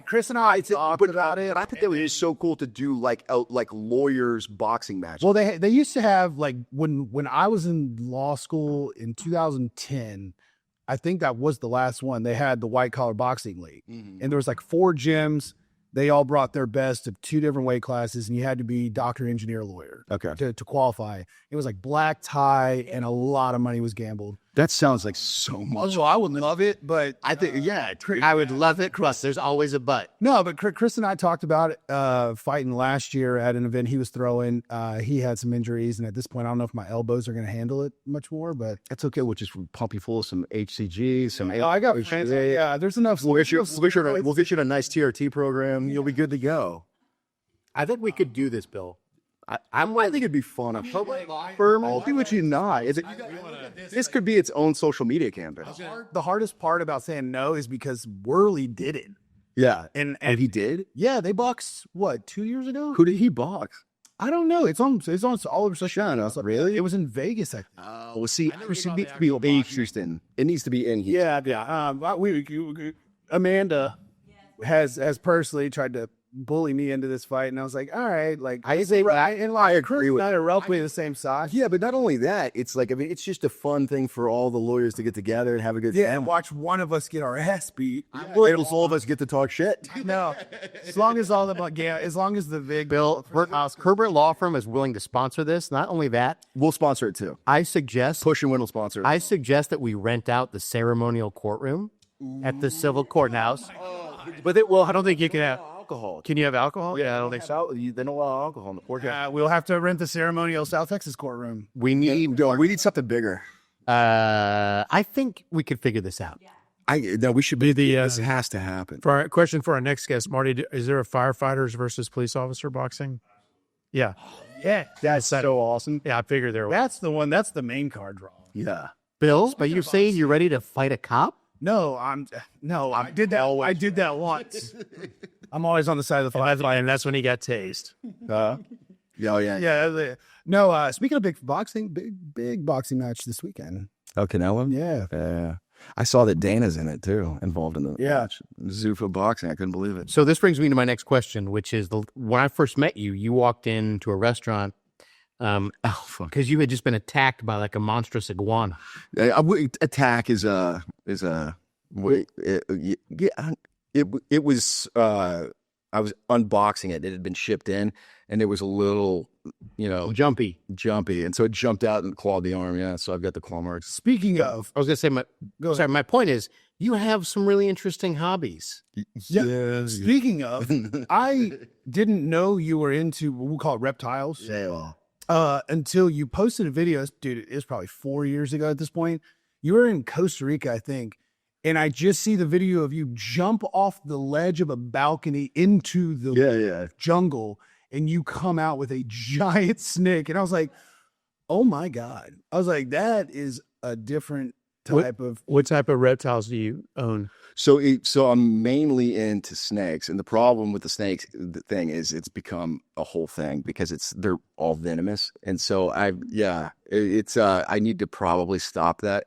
Chris and I talked about it. But I think that would be so cool to do like lawyers boxing matches. Well, they used to have like when I was in law school in 2010. I think that was the last one. They had the white collar boxing league, and there was like 4 gyms. They all brought their best of 2 different weight classes, and you had to be doctor, engineer, lawyer to qualify. It was like black tie, and a lot of money was gambled. That sounds like so much. Well, I would love it, but I think, I would love it, Chris. There's always a but. No, but Chris and I talked about it, fighting last year at an event he was throwing. He had some injuries, and at this point, I don't know if my elbows are going to handle it much more, but that's okay. We'll just pump you full of some HCG, some. I got friends. Yeah, there's enough. We'll get you in a nice TRT program. You'll be good to go. I think we could do this, Bill. I think it'd be fun. A public law firm. I'll do what you not. This could be its own social media campaign. The hardest part about saying no is because Worley did it. Yeah, and he did. Yeah, they boxed 2 years ago. Who did he box? I don't know. It's on all over social media. Really? It was in Vegas. I think. Well, see, it needs to be Houston. It needs to be in Houston. Yeah. Amanda has personally tried to bully me into this fight, and I was like, all right, like I agree with not roughly the same size. Yeah, but not only that, it's like it's just a fun thing for all the lawyers to get together and have a good time. And watch one of us get our ass beat. All of us get to talk shit. No, as long as as long as the big Bill Herbert Law Firm is willing to sponsor this. Not only that, we'll sponsor it too. I suggest Pusch Nguyen will sponsor it. I suggest that we rent out the ceremonial courtroom at the civil courthouse. But I don't think you can have alcohol. Can you have alcohol? Yeah, I don't think so. They don't allow alcohol in the courthouse. We'll have to rent the ceremonial South Texas courtroom. We need something bigger. I think we could figure this out. We should be this has to happen. For our question for our next guest, Marty, is there a firefighters versus police officer boxing? Yeah. Yeah. That's so awesome. Yeah, I figured there was. That's the one. That's the main card draw. Yeah. Bill, are you saying you're ready to fight a cop? No, I did that. I did that once. I'm always on the side of the fight, and that's when he got tased. Oh, yeah. Yeah. No, speaking of big boxing, big boxing match this weekend. Oh, Canelo? Yeah. Yeah. I saw that Dana's in it too, involved in the match. Zuffa boxing. I couldn't believe it. So this brings me to my next question, which is when I first met you, you walked into a restaurant because you had just been attacked by like a monstrous iguana. Attack is a it was I was unboxing it. It had been shipped in, and it was a little, Jumpy. and so it jumped out and clawed the arm. Yeah, so I've got the claw marks. Speaking of, I was going to say, my point is you have some really interesting hobbies. yeah. Speaking of, I didn't know you were into what we call it reptiles. Yeah. Until you posted a video, dude. It was probably 4 years ago at this point. You were in Costa Rica, I think. And I just see the video of you jump off the ledge of a balcony into the jungle, and you come out with a giant snake. And I was like, oh my God. I was like, that is a different type of. What type of reptiles do you own? So I'm mainly into snakes, and the problem with the snakes, the thing is, it's become a whole thing because they're all venomous, and so I need to probably stop that.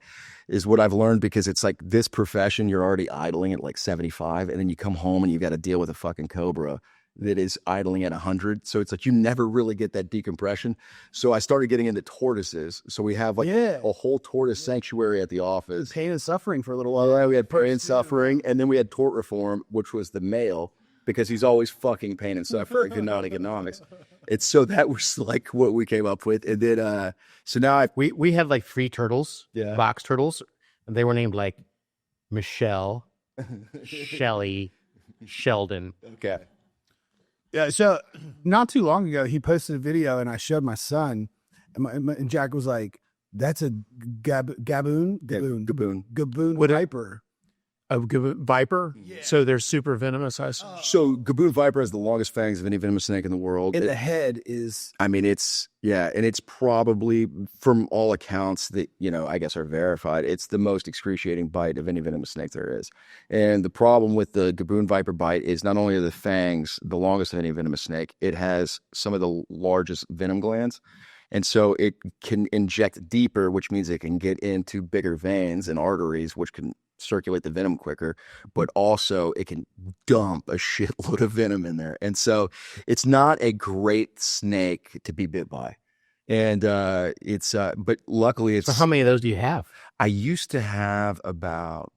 Is what I've learned, because it's like this profession, you're already idling at like 75, and then you come home and you've got to deal with a fucking cobra that is idling at 100. So it's like you never really get that decompression. So I started getting into tortoises. So we have like a whole tortoise sanctuary at the office. Pain and suffering for a little while. Well, we had pain and suffering, and then we had tort reform, which was the male, because he's always fucking pain and suffering, not economics. It's so that was like what we came up with, and then so now we had like 3 turtles, Yeah. box turtles, and they were named like Michelle, Shelly, Sheldon. Okay. Yeah, so not too long ago, he posted a video, and I showed my son, and Jack was like, "That's a gaboon viper." A viper? Yeah. So they're super venomous, I assume. So Gaboon viper has the longest fangs of any venomous snake in the world. And the head is. I mean, it's probably, from all accounts that, I guess are verified, it's the most excruciating bite of any venomous snake there is. And the problem with the Gaboon viper bite is not only are the fangs the longest of any venomous snake, it has some of the largest venom glands. And so it can inject deeper, which means it can get into bigger veins and arteries, which can circulate the venom quicker, but also it can dump a shitload of venom in there. And so it's not a great snake to be bit by. And but luckily it's. So how many of those do you have? I used to have about.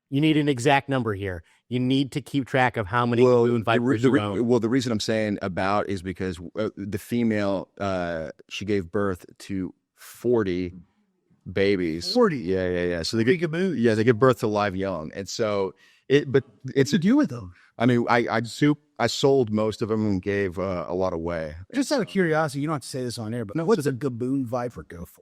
You need an exact number here. You need to keep track of how many Gaboon vipers you own. Well, the reason I'm saying about is because the female, she gave birth to 40 babies. 40? Yeah. So they Big gaboons. Yeah, they give birth to live young. And so but it's to do with them. I mean, I sold most of them and gave a lot away. Just out of curiosity, you don't have to say this on air, but what's a Gaboon viper go for?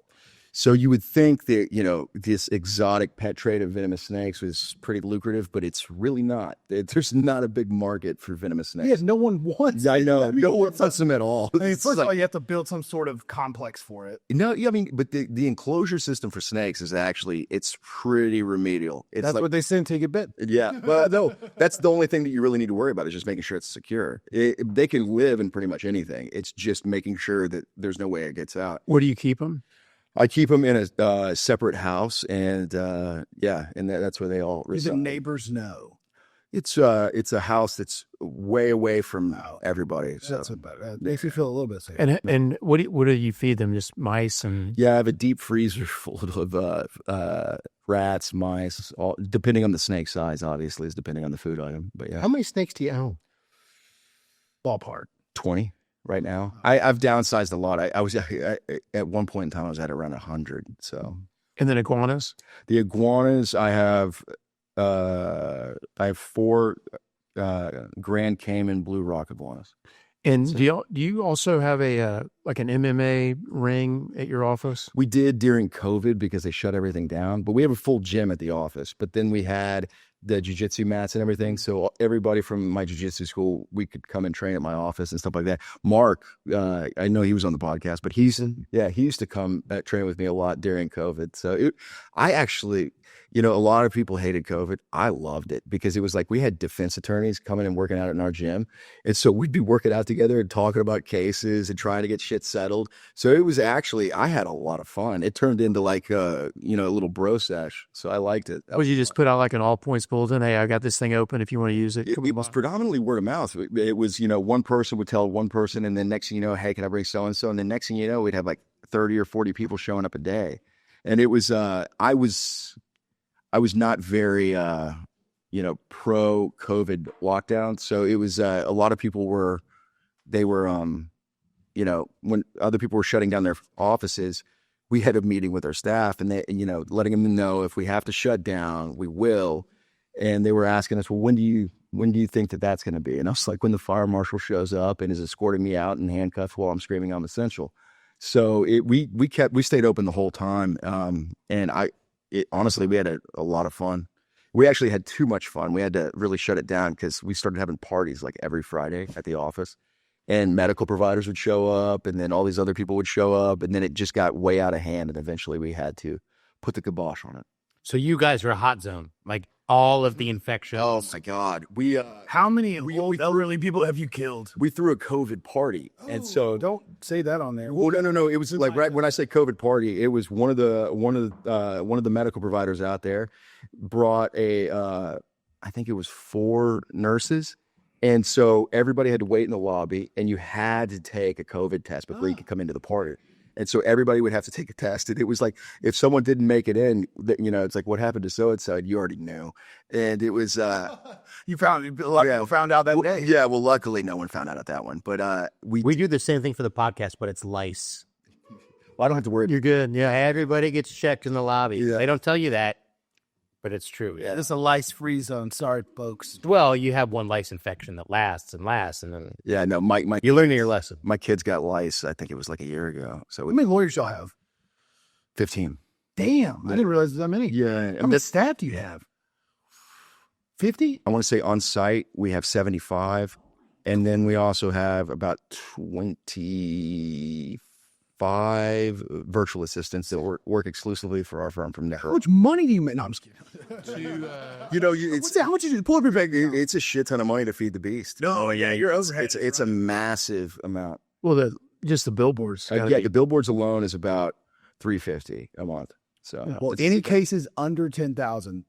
So you would think that, this exotic pet trade of venomous snakes was pretty lucrative, but it's really not. There's not a big market for venomous snakes. Yeah, no one wants. I know. No one wants them at all. I mean, first of all, you have to build some sort of complex for it. No, I mean, but the enclosure system for snakes is actually, it's pretty remedial. That's like, what they say until you get bit. Yeah. Well, no, that's the only thing that you really need to worry about is just making sure it's secure. They can live in pretty much anything. It's just making sure that there's no way it gets out. Where do you keep them? I keep them in a separate house, and and that's where they all reside. Do the neighbors know? It's a house that's way away from everybody. So that's about it. Makes me feel a little bit safe. And what do you feed them? Just mice and I have a deep freezer full of rats, mice, all depending on the snake size. Obviously, is depending on the food item. But yeah, how many snakes do you own? Ballpark 20 right now. I've downsized a lot. I was at one point in time I was at around 100. So and then iguanas. The iguanas I have 4 Grand Cayman blue rock iguanas. And do you also have a like an MMA ring at your office? We did during COVID because they shut everything down, but we have a full gym at the office. But then we had the jiu-jitsu mats and everything. So everybody from my jiu-jitsu school, we could come and train at my office and stuff like that. Mark, I know he was on the podcast, but he used to come train with me a lot during COVID. So I actually, a lot of people hated COVID. I loved it because it was like we had defense attorneys coming and working out in our gym. And so we'd be working out together and talking about cases and trying to get shit settled. So it was actually, I had a lot of fun. It turned into like, a little bro sesh. So I liked it. Would you just put out like an all points bulletin? Hey, I got this thing open if you want to use it. It was predominantly word of mouth. It was, one person would tell one person, and then next thing you know, hey, can I bring so-and-so? And then next thing you know, we'd have like 30 or 40 people showing up a day. And it was, I was not very, pro COVID lockdown. So it was, a lot of people were, when other people were shutting down their offices, we had a meeting with our staff and letting them know if we have to shut down, we will. And they were asking us, well, when do you think that that's going to be? And I was like, when the fire marshal shows up and is escorting me out in handcuffs while I'm screaming I'm essential. So we stayed open the whole time. And honestly, we had a lot of fun. We actually had too much fun. We had to really shut it down because we started having parties like every Friday at the office. And medical providers would show up, and then all these other people would show up, and then it just got way out of hand, and eventually we had to put the kibosh on it. So you guys are a hot zone, like all of the infections. Oh my God. How many old elderly people have you killed? We threw a COVID party. And so Don't say that on there. well, no. It was like right when I say COVID party, it was one of the medical providers out there brought I think it was 4 nurses. And so everybody had to wait in the lobby, and you had to take a COVID test before you could come into the party. And so everybody would have to take a test. And it was like, if someone didn't make it in, it's like, what happened to so-and-so? You already knew. And it was, You found out that day. yeah, well, luckily no one found out at that one. But We do the same thing for the podcast, but it's lice. I don't have to worry. You're good. Yeah. Everybody gets checked in the lobby. Yeah. They don't tell you that, but it's true. Yeah, this is a lice-free zone. Sorry, folks. Well, you have one lice infection that lasts and lasts, and then Yeah, no, my you learn your lesson. my kids got lice. I think it was like a year ago. So How many lawyers y'all have? 15. Damn, I didn't realize that many. Yeah. How many staff do you have? 50? I want to say on site, we have 75. And then we also have about 25 virtual assistants that work exclusively for our firm from How there. much money do you make? No, I'm just kidding. It's, How much did you pull up your bank account? it's a shit ton of money to feed the beast. No, yeah, you're overhead. It's a massive amount. Well, just the billboards. Yeah, the billboards alone is about $350 a month. So Well, any cases under 10,000,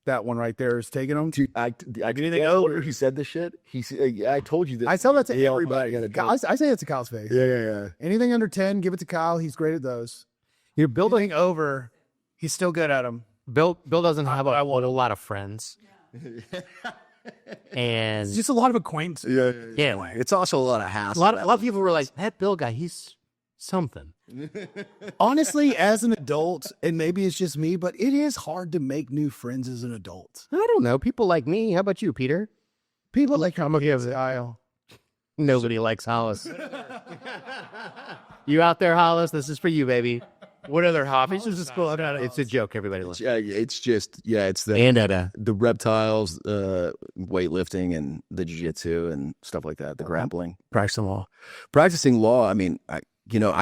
that one right there is taking them. Dude, I he said this shit. I told you this. I tell that to Yeah, everybody. I gotta Kyle, I say it to Kyle's face. Yeah. Anything under 10, give it to Kyle. He's great at those. You're building over. He's still good at them. Bill doesn't have a lot of friends, and It's just a lot of acquaintances. yeah, It's also a lot of a hassle. lot of people were like, that Bill guy, he's something. Honestly, as an adult, and maybe it's just me, but it is hard to make new friends as an adult. I don't know. People like me. How about you, Peter? People like I'm okay with the aisle. Nobody likes Hollis. You out there, Hollis? This is for you, baby. What other hobbies? It's a joke. Everybody loves. It's the And the reptiles, weightlifting, and the jiu-jitsu and stuff like that. The grappling, Practicing law. practicing law. I mean, I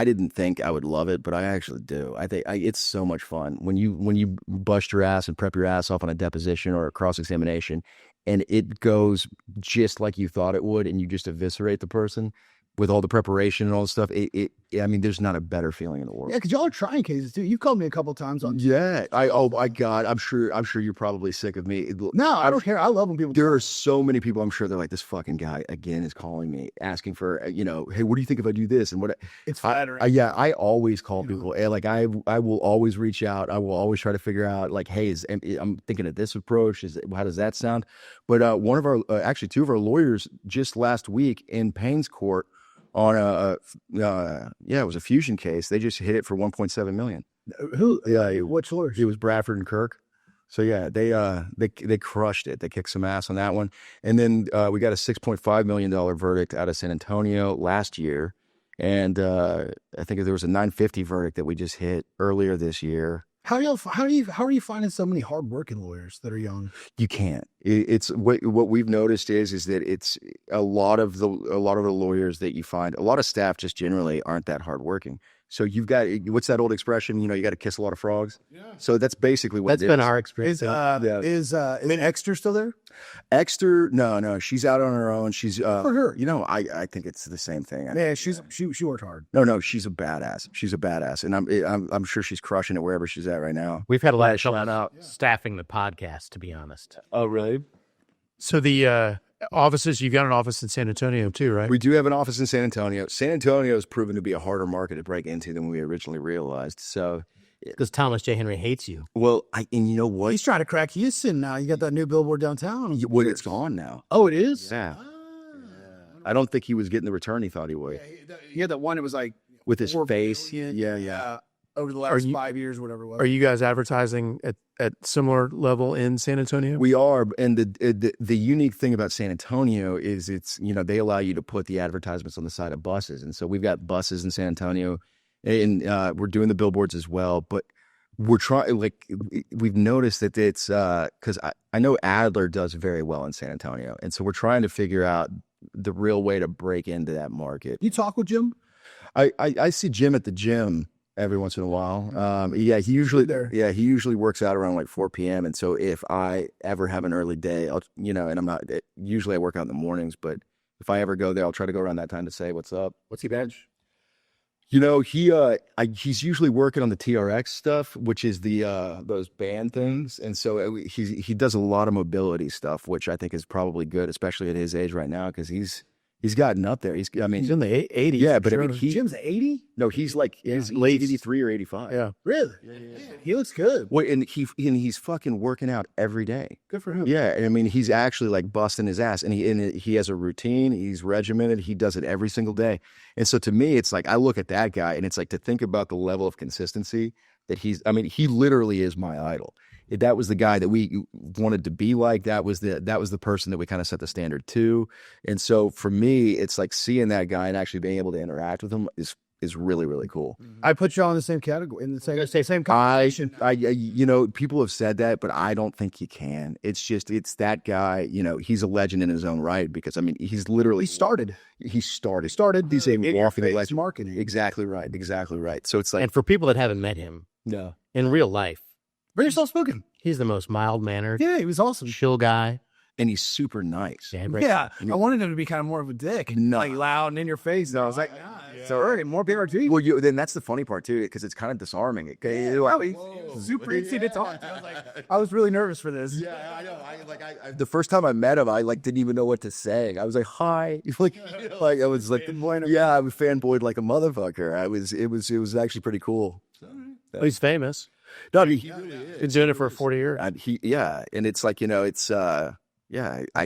didn't think I would love it, but I actually do. I think it's so much fun when you bust your ass and prep your ass off on a deposition or a cross-examination, and it goes just like you thought it would, and you just eviscerate the person with all the preparation and all the stuff. I mean, there's not a better feeling in the world. Yeah, because y'all are trying cases too. You've called me a couple times on. Yeah. My God. I'm sure you're probably sick of me. No, I don't care. I love when people. There are so many people, I'm sure they're like, this fucking guy again is calling me, asking for, hey, what do you think if I do this? And what It's flattering. I always call people. And like, I will always reach out. I will always try to figure out like, hey, I'm thinking of this approach. How does that sound? But one of our, actually 2 of our lawyers just last week in Payne's court on it was a fusion case. They just hit it for $1.7 million. Who? Yeah, What lawyers? it was Bradford and Kirk. So yeah, they crushed it. They kicked some ass on that one. And then we got a $6.5 million verdict out of San Antonio last year. And I think there was a $950 verdict that we just hit earlier this year. How are you finding so many hardworking lawyers that are young? You can't. It's what we've noticed is that it's a lot of the lawyers that you find, a lot of staff just generally aren't that hardworking. So you've got, what's that old expression? You got to kiss a lot of frogs. Yeah. So that's basically what That's been our experience. Is Exter still there? Exter, no, she's out on her own. She's For her. I think it's the same thing. Yeah, she worked hard. No, she's a badass. She's a badass, and I'm sure she's crushing it wherever she's at right now. We've had a lot of trouble staffing the podcast, to be honest. Oh, really? So the offices, you got an office in San Antonio too, right? We do have an office in San Antonio. San Antonio has proven to be a harder market to break into than we originally realized. So, because Thomas J. Henry hates you. well, and you know what? He's trying to crack Houston now. You got that new billboard downtown. Well, it's gone now. Oh, it is? Yeah. I don't think he was getting the return he thought he would. He had that one. It was like With his 4 face. billion, Yeah. over the last 5 years, whatever it was. Are you guys advertising at similar level in San Antonio? We are, and the unique thing about San Antonio is it's they allow you to put the advertisements on the side of buses, and so we've got buses in San Antonio, and we're doing the billboards as well. But we're trying, we've noticed that it's because I know Adler does very well in San Antonio, and so we're trying to figure out the real way to break into that market. You talk with Jim? I see Jim at the gym every once in a while. He usually works out around like 4 p.m. And so if I ever have an early day, I'll, and I'm not, usually I work out in the mornings, but if I ever go there, I'll try to go around that time to say, what's up? What's he bench? He's usually working on the TRX stuff, which is the those band things. And so he does a lot of mobility stuff, which I think is probably good, especially at his age right now, because he's gotten up there. He's in the 80s. Yeah, but sure. Jim's 80? No, he's like late 83 or 85. Yeah. Really? Yeah. He looks good. Well, and he's fucking working out every day. Good for him. Yeah, and I mean he's actually like busting his ass, and he has a routine. He's regimented. He does it every single day. And so to me, it's like I look at that guy, and it's like to think about the level of consistency that he literally is my idol. That was the guy that we wanted to be like. That was the person that we kind of set the standard to. And so for me, it's like seeing that guy and actually being able to interact with him is really, really cool. I put you all in the same category, in the same conversation. People have said that, but I don't think you can. It's that guy, he's a legend in his own right, because he's literally Started he's a walking legend. Marketing. Exactly right. So it's like, And for people that haven't met him, no. in real life, Very soft-spoken. he's the most mild-mannered, Yeah, he was awesome. chill guy. And he's super nice. Yeah, I wanted him to be kind of more of a dick, like loud and in your face. And I was like, so all right, more power to you. Well, then that's the funny part too, because it's kind of disarming. He's super easy to talk to. I was really nervous for this. Yeah, I know. The first time I met him, I didn't even know what to say. I was like, "Hi," I was like, "Yeah," I was fanboyed like a motherfucker. It was actually pretty cool. Well, he's famous. No, He's been doing it for 40 years. and it's like it's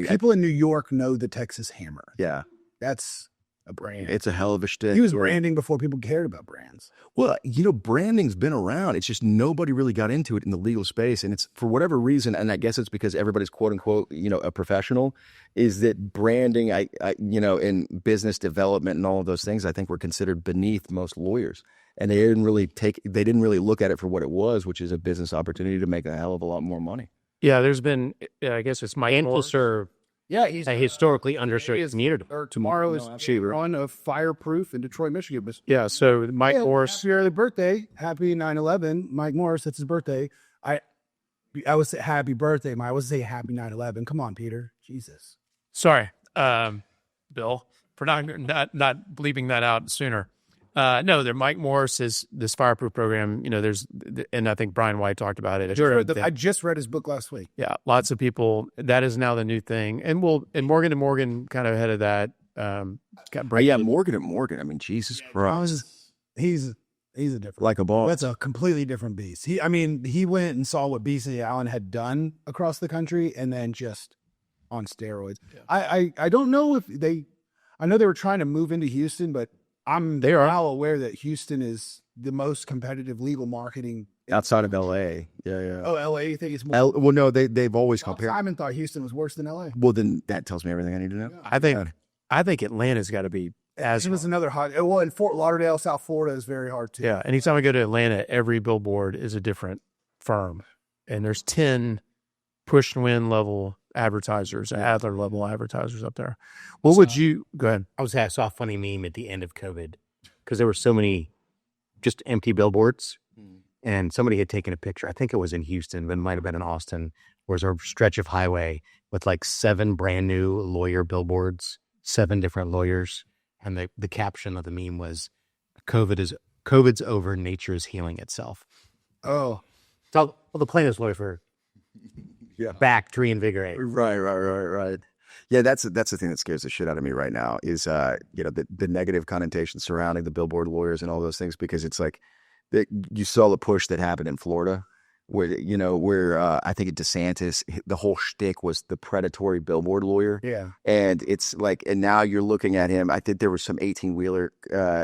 People in New York know the Texas Hammer. yeah, That's a brand. it's a hell of a shtick. He was branding before people cared about brands. Well, branding's been around. It's just nobody really got into it in the legal space. And it's for whatever reason, and I guess it's because everybody's quote unquote, a professional, is that branding, in business development and all of those things, I think were considered beneath most lawyers. And they didn't really look at it for what it was, which is a business opportunity to make a hell of a lot more money. Yeah, there's been, I guess it's Mike Morse. Yeah, he's A historically underserved community. tomorrow is on a Fireproof in Detroit, Michigan. Yeah, so Mike Morse. Happy early birthday. Happy 9/11. Mike Morse, that's his birthday. I would say happy birthday, Mike. I would say happy 9/11. Come on, Peter. Jesus. Sorry, Bill, for not bleeping that out sooner. No, Mike Morse is this Fireproof program. And I think Brian White talked about it. I just read his book last week. Yeah, lots of people. That is now the new thing, and Morgan & Morgan kind of ahead of that. Morgan & Morgan. Jesus Christ, He's a different, like a ball. That's a completely different beast. He went and saw what BC Allen had done across the country, and then just on steroids. Yeah. I don't know if I know they were trying to move into Houston, but they are now aware that Houston is the most competitive legal marketing outside of LA. Yeah. Oh, LA, you think it's more? Well, no, they've always compared. Simon thought Houston was worse than LA. Well, then that tells me everything I need to know. Yeah. I think Atlanta's got to be as. It was another hot. Well, in Fort Lauderdale, South Florida is very hard too. Yeah, anytime I go to Atlanta, every billboard is a different firm, and there's 10 Pusch Nguyen level advertisers, Adler level advertisers up there. What would you go ahead? I saw a funny meme at the end of COVID because there were so many just empty billboards, and somebody had taken a picture. I think it was in Houston, but it might have been in Austin. Where there's a stretch of highway with like 7 brand new lawyer billboards, 7 different lawyers, and the caption of the meme was, "COVID's over, nature is healing itself." Oh, So the plaintiff's lawyer for back to reinvigorate. Right. Yeah, that's the thing that scares the shit out of me right now is the negative connotation surrounding the billboard lawyers and all those things, because it's like you saw the push that happened in Florida where I think at DeSantis, the whole shtick was the predatory billboard lawyer. yeah. And it's like, and now you're looking at him. I think there was some 18-wheeler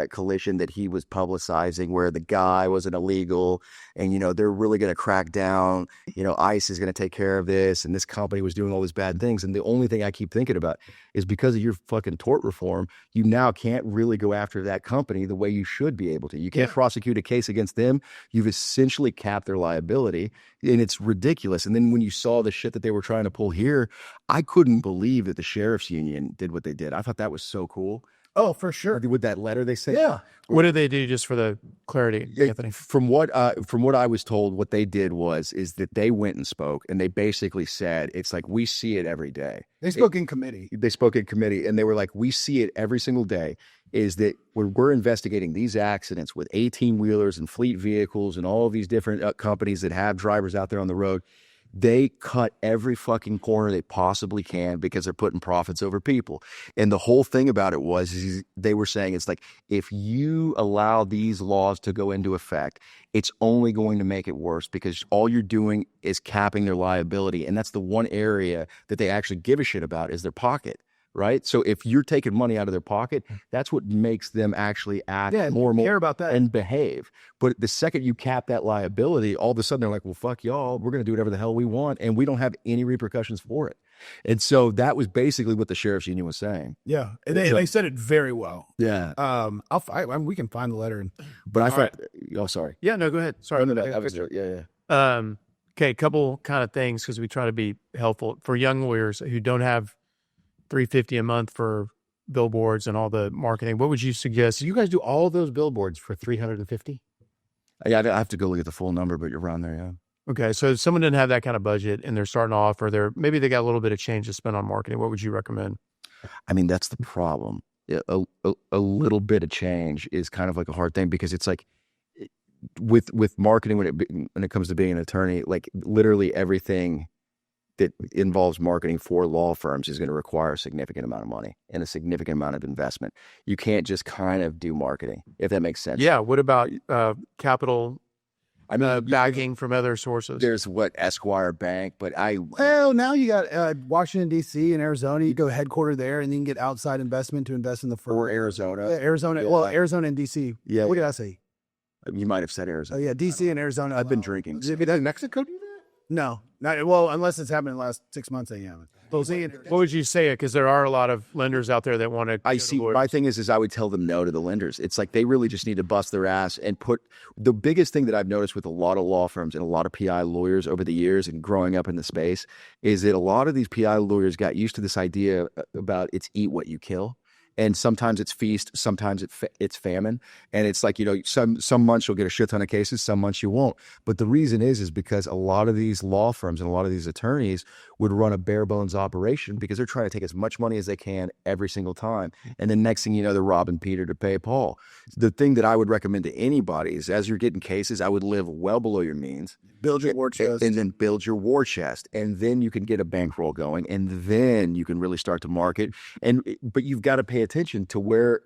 collision that he was publicizing where the guy wasn't illegal, and they're really going to crack down. ICE is going to take care of this, and this company was doing all these bad things. And the only thing I keep thinking about is because of your fucking tort reform, you now can't really go after that company the way you should be able to. You can't prosecute a case against them. You've essentially capped their liability. And it's ridiculous. And then when you saw the shit that they were trying to pull here, I couldn't believe that the sheriff's union did what they did. I thought that was so cool. Oh, for sure. With that letter they sent. Yeah. What did they do, just for the clarity, Anthony? From what I was told, what they did is that they went and spoke, and they basically said, it's like, we see it every day. They spoke in committee. They spoke in committee, and they were like, we see it every single day, is that when we're investigating these accidents with 18-wheelers and fleet vehicles and all of these different companies that have drivers out there on the road, they cut every fucking corner they possibly can because they're putting profits over people. And the whole thing about it is they were saying, it's like, if you allow these laws to go into effect, it's only going to make it worse, because all you're doing is capping their liability. And that's the one area that they actually give a shit about, is their pocket. Right. So if you're taking money out of their pocket, that's what makes them actually act more and more care about that and behave. But the second you cap that liability, all of a sudden they're like, well, fuck y'all. We're going to do whatever the hell we want, and we don't have any repercussions for it. And so that was basically what the sheriff's union was saying. Yeah. And they said it very well. Yeah. We can find the letter. But I thought, oh, sorry. Yeah, no, go ahead. Sorry. Yeah. Okay, a couple kind of things, because we try to be helpful for young lawyers who don't have $350 a month for billboards and all the marketing. What would you suggest? So you guys do all those billboards for $350? Yeah, I have to go look at the full number, but you're around there, yeah. Okay, so if someone didn't have that kind of budget and they're starting off, or maybe they got a little bit of change to spend on marketing, what would you recommend? I mean, that's the problem. A little bit of change is kind of like a hard thing, because it's like with marketing, when it comes to being an attorney, like literally everything that involves marketing for law firms is going to require a significant amount of money and a significant amount of investment. You can't just kind of do marketing, if that makes sense. Yeah. What about capital? I mean, backing from other sources. There's Esquire Bank, but now you got Washington, D.C. and Arizona. You go headquartered there, and you can get outside investment to invest in the firm. Or Arizona. Arizona. Yeah. Well, Arizona and D.C. Yeah. What did I say? You might have said Arizona. Oh, yeah, D.C. and Arizona. I've been drinking. Does Mexico do that? No, not well, unless it's happened in the last 6 months. They haven't. What would you say? Because there are a lot of lenders out there that want to. I see. My thing is I would tell them no to the lenders. It's like they really just need to bust their ass and put. The biggest thing that I've noticed with a lot of law firms and a lot of PI lawyers over the years and growing up in the space is that a lot of these PI lawyers got used to this idea about it's eat what you kill. And sometimes it's feast, sometimes it's famine. And it's like, some months you'll get a shit ton of cases, some months you won't. But the reason is because a lot of these law firms and a lot of these attorneys would run a bare bones operation because they're trying to take as much money as they can every single time. And then next thing you know, they're robbing Peter to pay Paul. The thing that I would recommend to anybody is, as you're getting cases, I would live well below your means. Build your war chest. And then build your war chest. And then you can get a bankroll going. And then you can really start to market. But you've got to pay attention to where,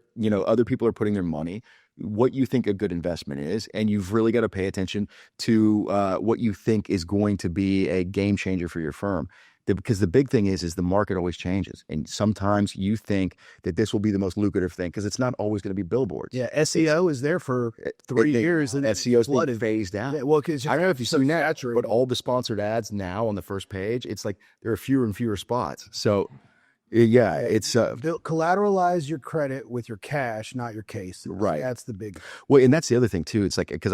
other people are putting their money, what you think a good investment is. And you've really got to pay attention to what you think is going to be a game changer for your firm. Because the big thing is the market always changes. And sometimes you think that this will be the most lucrative thing because it's not always going to be billboards. Yeah, SEO is there for 3 years. And SEO's been phased out. Yeah, well, I don't know if you've seen that, but all the sponsored ads now on the first page, it's like there are fewer and fewer spots. So, Yeah, it's Collateralize your credit with your cash, not your case. Right. That's the big. well, and that's the other thing too. It's like because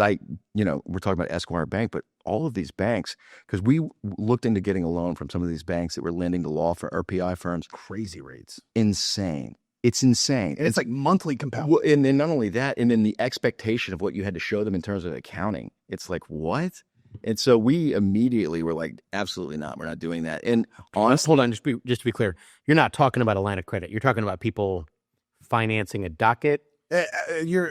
we're talking about Esquire Bank, but all of these banks, because we looked into getting a loan from some of these banks that were lending to law for RPI firms, Crazy rates. insane. It's insane. And it's like monthly compound. Well, and then not only that, and then the expectation of what you had to show them in terms of accounting. It's like, what? And so we immediately were like, absolutely not. We're not doing that. And honestly, Hold on, just to be clear, you're not talking about a line of credit. You're talking about people financing a docket. You're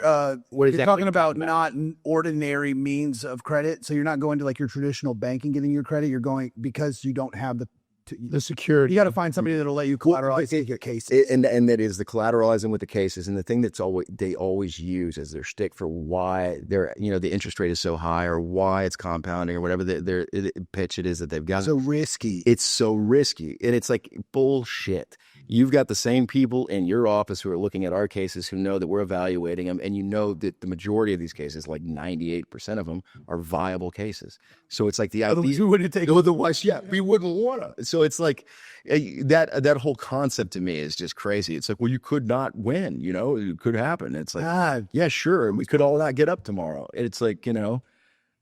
What is you're that talking what about not ordinary means of credit. So you're not going to like your traditional bank and getting your credit. You're going because you don't have The security. you got to find somebody that'll let you collateralize your case. and that is the collateralizing with the cases. And the thing that's they always use as their stick for why the interest rate is so high or why it's compounding or whatever their pitch it is that they've got. So risky. It's so risky. And it's like bullshit. You've got the same people in your office who are looking at our cases who know that we're evaluating them. And you know that the majority of these cases, like 98% of them, are viable cases. So it's like Otherwise, you wouldn't take. Otherwise, yeah, we wouldn't want to. So it's like that whole concept to me is just crazy. It's like, well, you could not win, it could happen. It's like, yeah, sure. And we could all not get up tomorrow. It's like,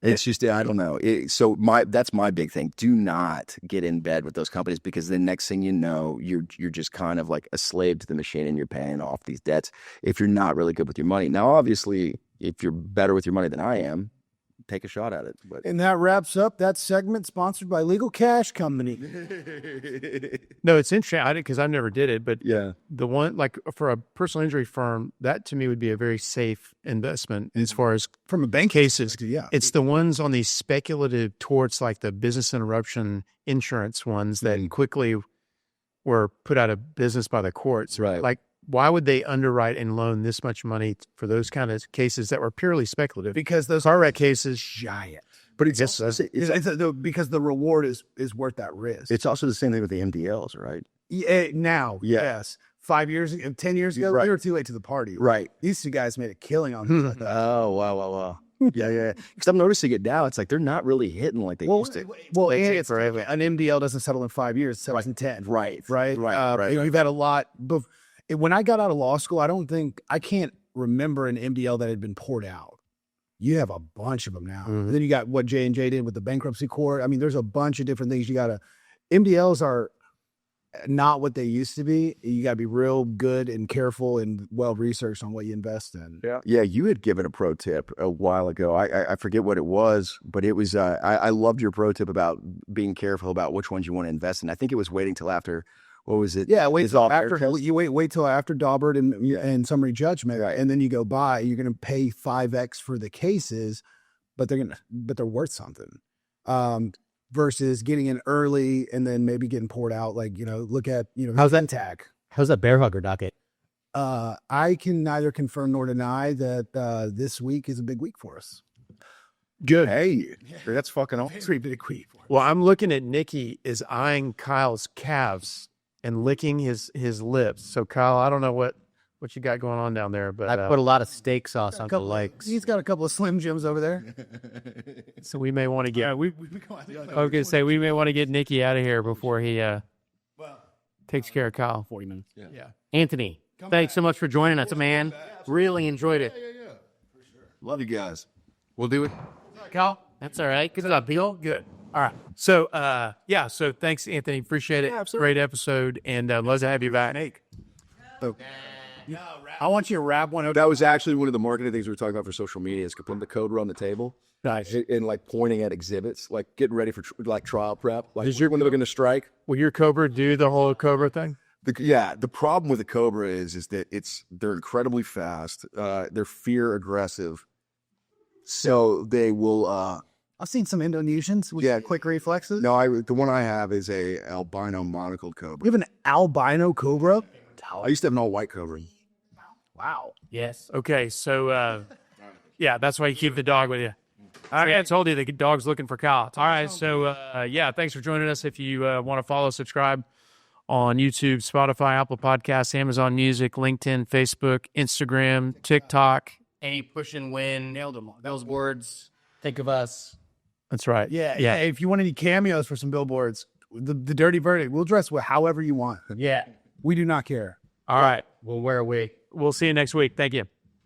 it's just, I don't know. That's my big thing. Do not get in bed with those companies because the next thing you know, you're just kind of like a slave to the machine and you're paying off these debts if you're not really good with your money. Now, obviously, if you're better with your money than I am, take a shot at it. But And that wraps up that segment sponsored by Legal Cash Company. No, it's interesting because I never did it, but yeah, the one like for a personal injury firm, that to me would be a very safe investment as far as From a bank cases. yeah. It's the ones on these speculative torts, like the business interruption insurance ones that quickly were put out of business by the courts. Right. Like, why would they underwrite and loan this much money for those kind of cases that were purely speculative? Because those car wreck cases, giant. but it's Yes, also, Because the reward is worth that risk. it's also the same thing with the MDLs, right? Now, Yeah. yes. 5 years, 10 years ago, Right. we were too late to the party. Right. These two guys made a killing on this. Oh, wow. Yeah. Because I'm noticing it now. It's like they're not really hitting like they used to. Well, and it's an MDL doesn't settle in 5 years; it settles in 10. Right. Right. Right. You've had a lot. But when I got out of law school, I can't remember an MDL that had been poured out. You have a bunch of them now. Mm-hmm. Then you got what J&J did with the bankruptcy court. I mean, there's a bunch of different things. MDLs are not what they used to be. You got to be real good and careful and well-researched on what you invest in. Yeah, you had given a pro tip a while ago. I forget what it was, but it was, I loved your pro tip about being careful about which ones you want to invest in. I think it was waiting till after, what was it? Yeah, wait It's till all after fair test? you wait till after Daubert and summary judgment, Right. and then you go buy. You're going to pay 5x for the cases, but they're worth something. Versus getting in early and then maybe getting poured out. Like look at How's that? tag? How's that bear hugger docket? I can neither confirm nor deny that this week is a big week for us. good. Hey, that's fucking awesome. Pretty big week. Well, I'm looking at Nikki is eyeing Kyle's calves and licking his lips. So, Kyle, I don't know what you got going on down there, but I put a lot of steak sauce on the legs. He's got a couple of Slim Jims over there. so we may want to get. we I was gonna say we may want to get Nikki out of here before he takes care of Kyle. 40 minutes. Yeah. Anthony, thanks so much for joining us, man. Really enjoyed it. Love you guys. We'll do it. Kyle, that's all right. Good job, Bill. Good. All right. So, so thanks, Anthony. Appreciate it. Great episode, and love to have you back. I want you to wrap one out. That was actually one of the marketing things we were talking about for social media is putting the cobra on the table. Nice. And like pointing at exhibits, like getting ready for like trial prep. Like when they're going to strike. Will your Cobra do the whole Cobra thing? The problem with the cobra is that they're incredibly fast. They're fear aggressive. So they will, I've seen some Indonesians with quick reflexes. no, the one I have is a albino monocled cobra. You have an albino cobra? I used to have an all white cobra. Wow. Yes. Okay. So, that's why you keep the dog with you. I told you the dog's looking for Kyle. All right. So, thanks for joining us. If you want to follow, subscribe on YouTube, Spotify, Apple Podcasts, Amazon Music, LinkedIn, Facebook, Instagram, TikTok. Any Pusch Nguyen, nailed them all. Those words. Think of us. That's right. Yeah. If you want any cameos for some billboards, the Dirty Verdict, we'll dress however you want. Yeah. We do not care. All right. Well, where are we? We'll see you next week. Thank you.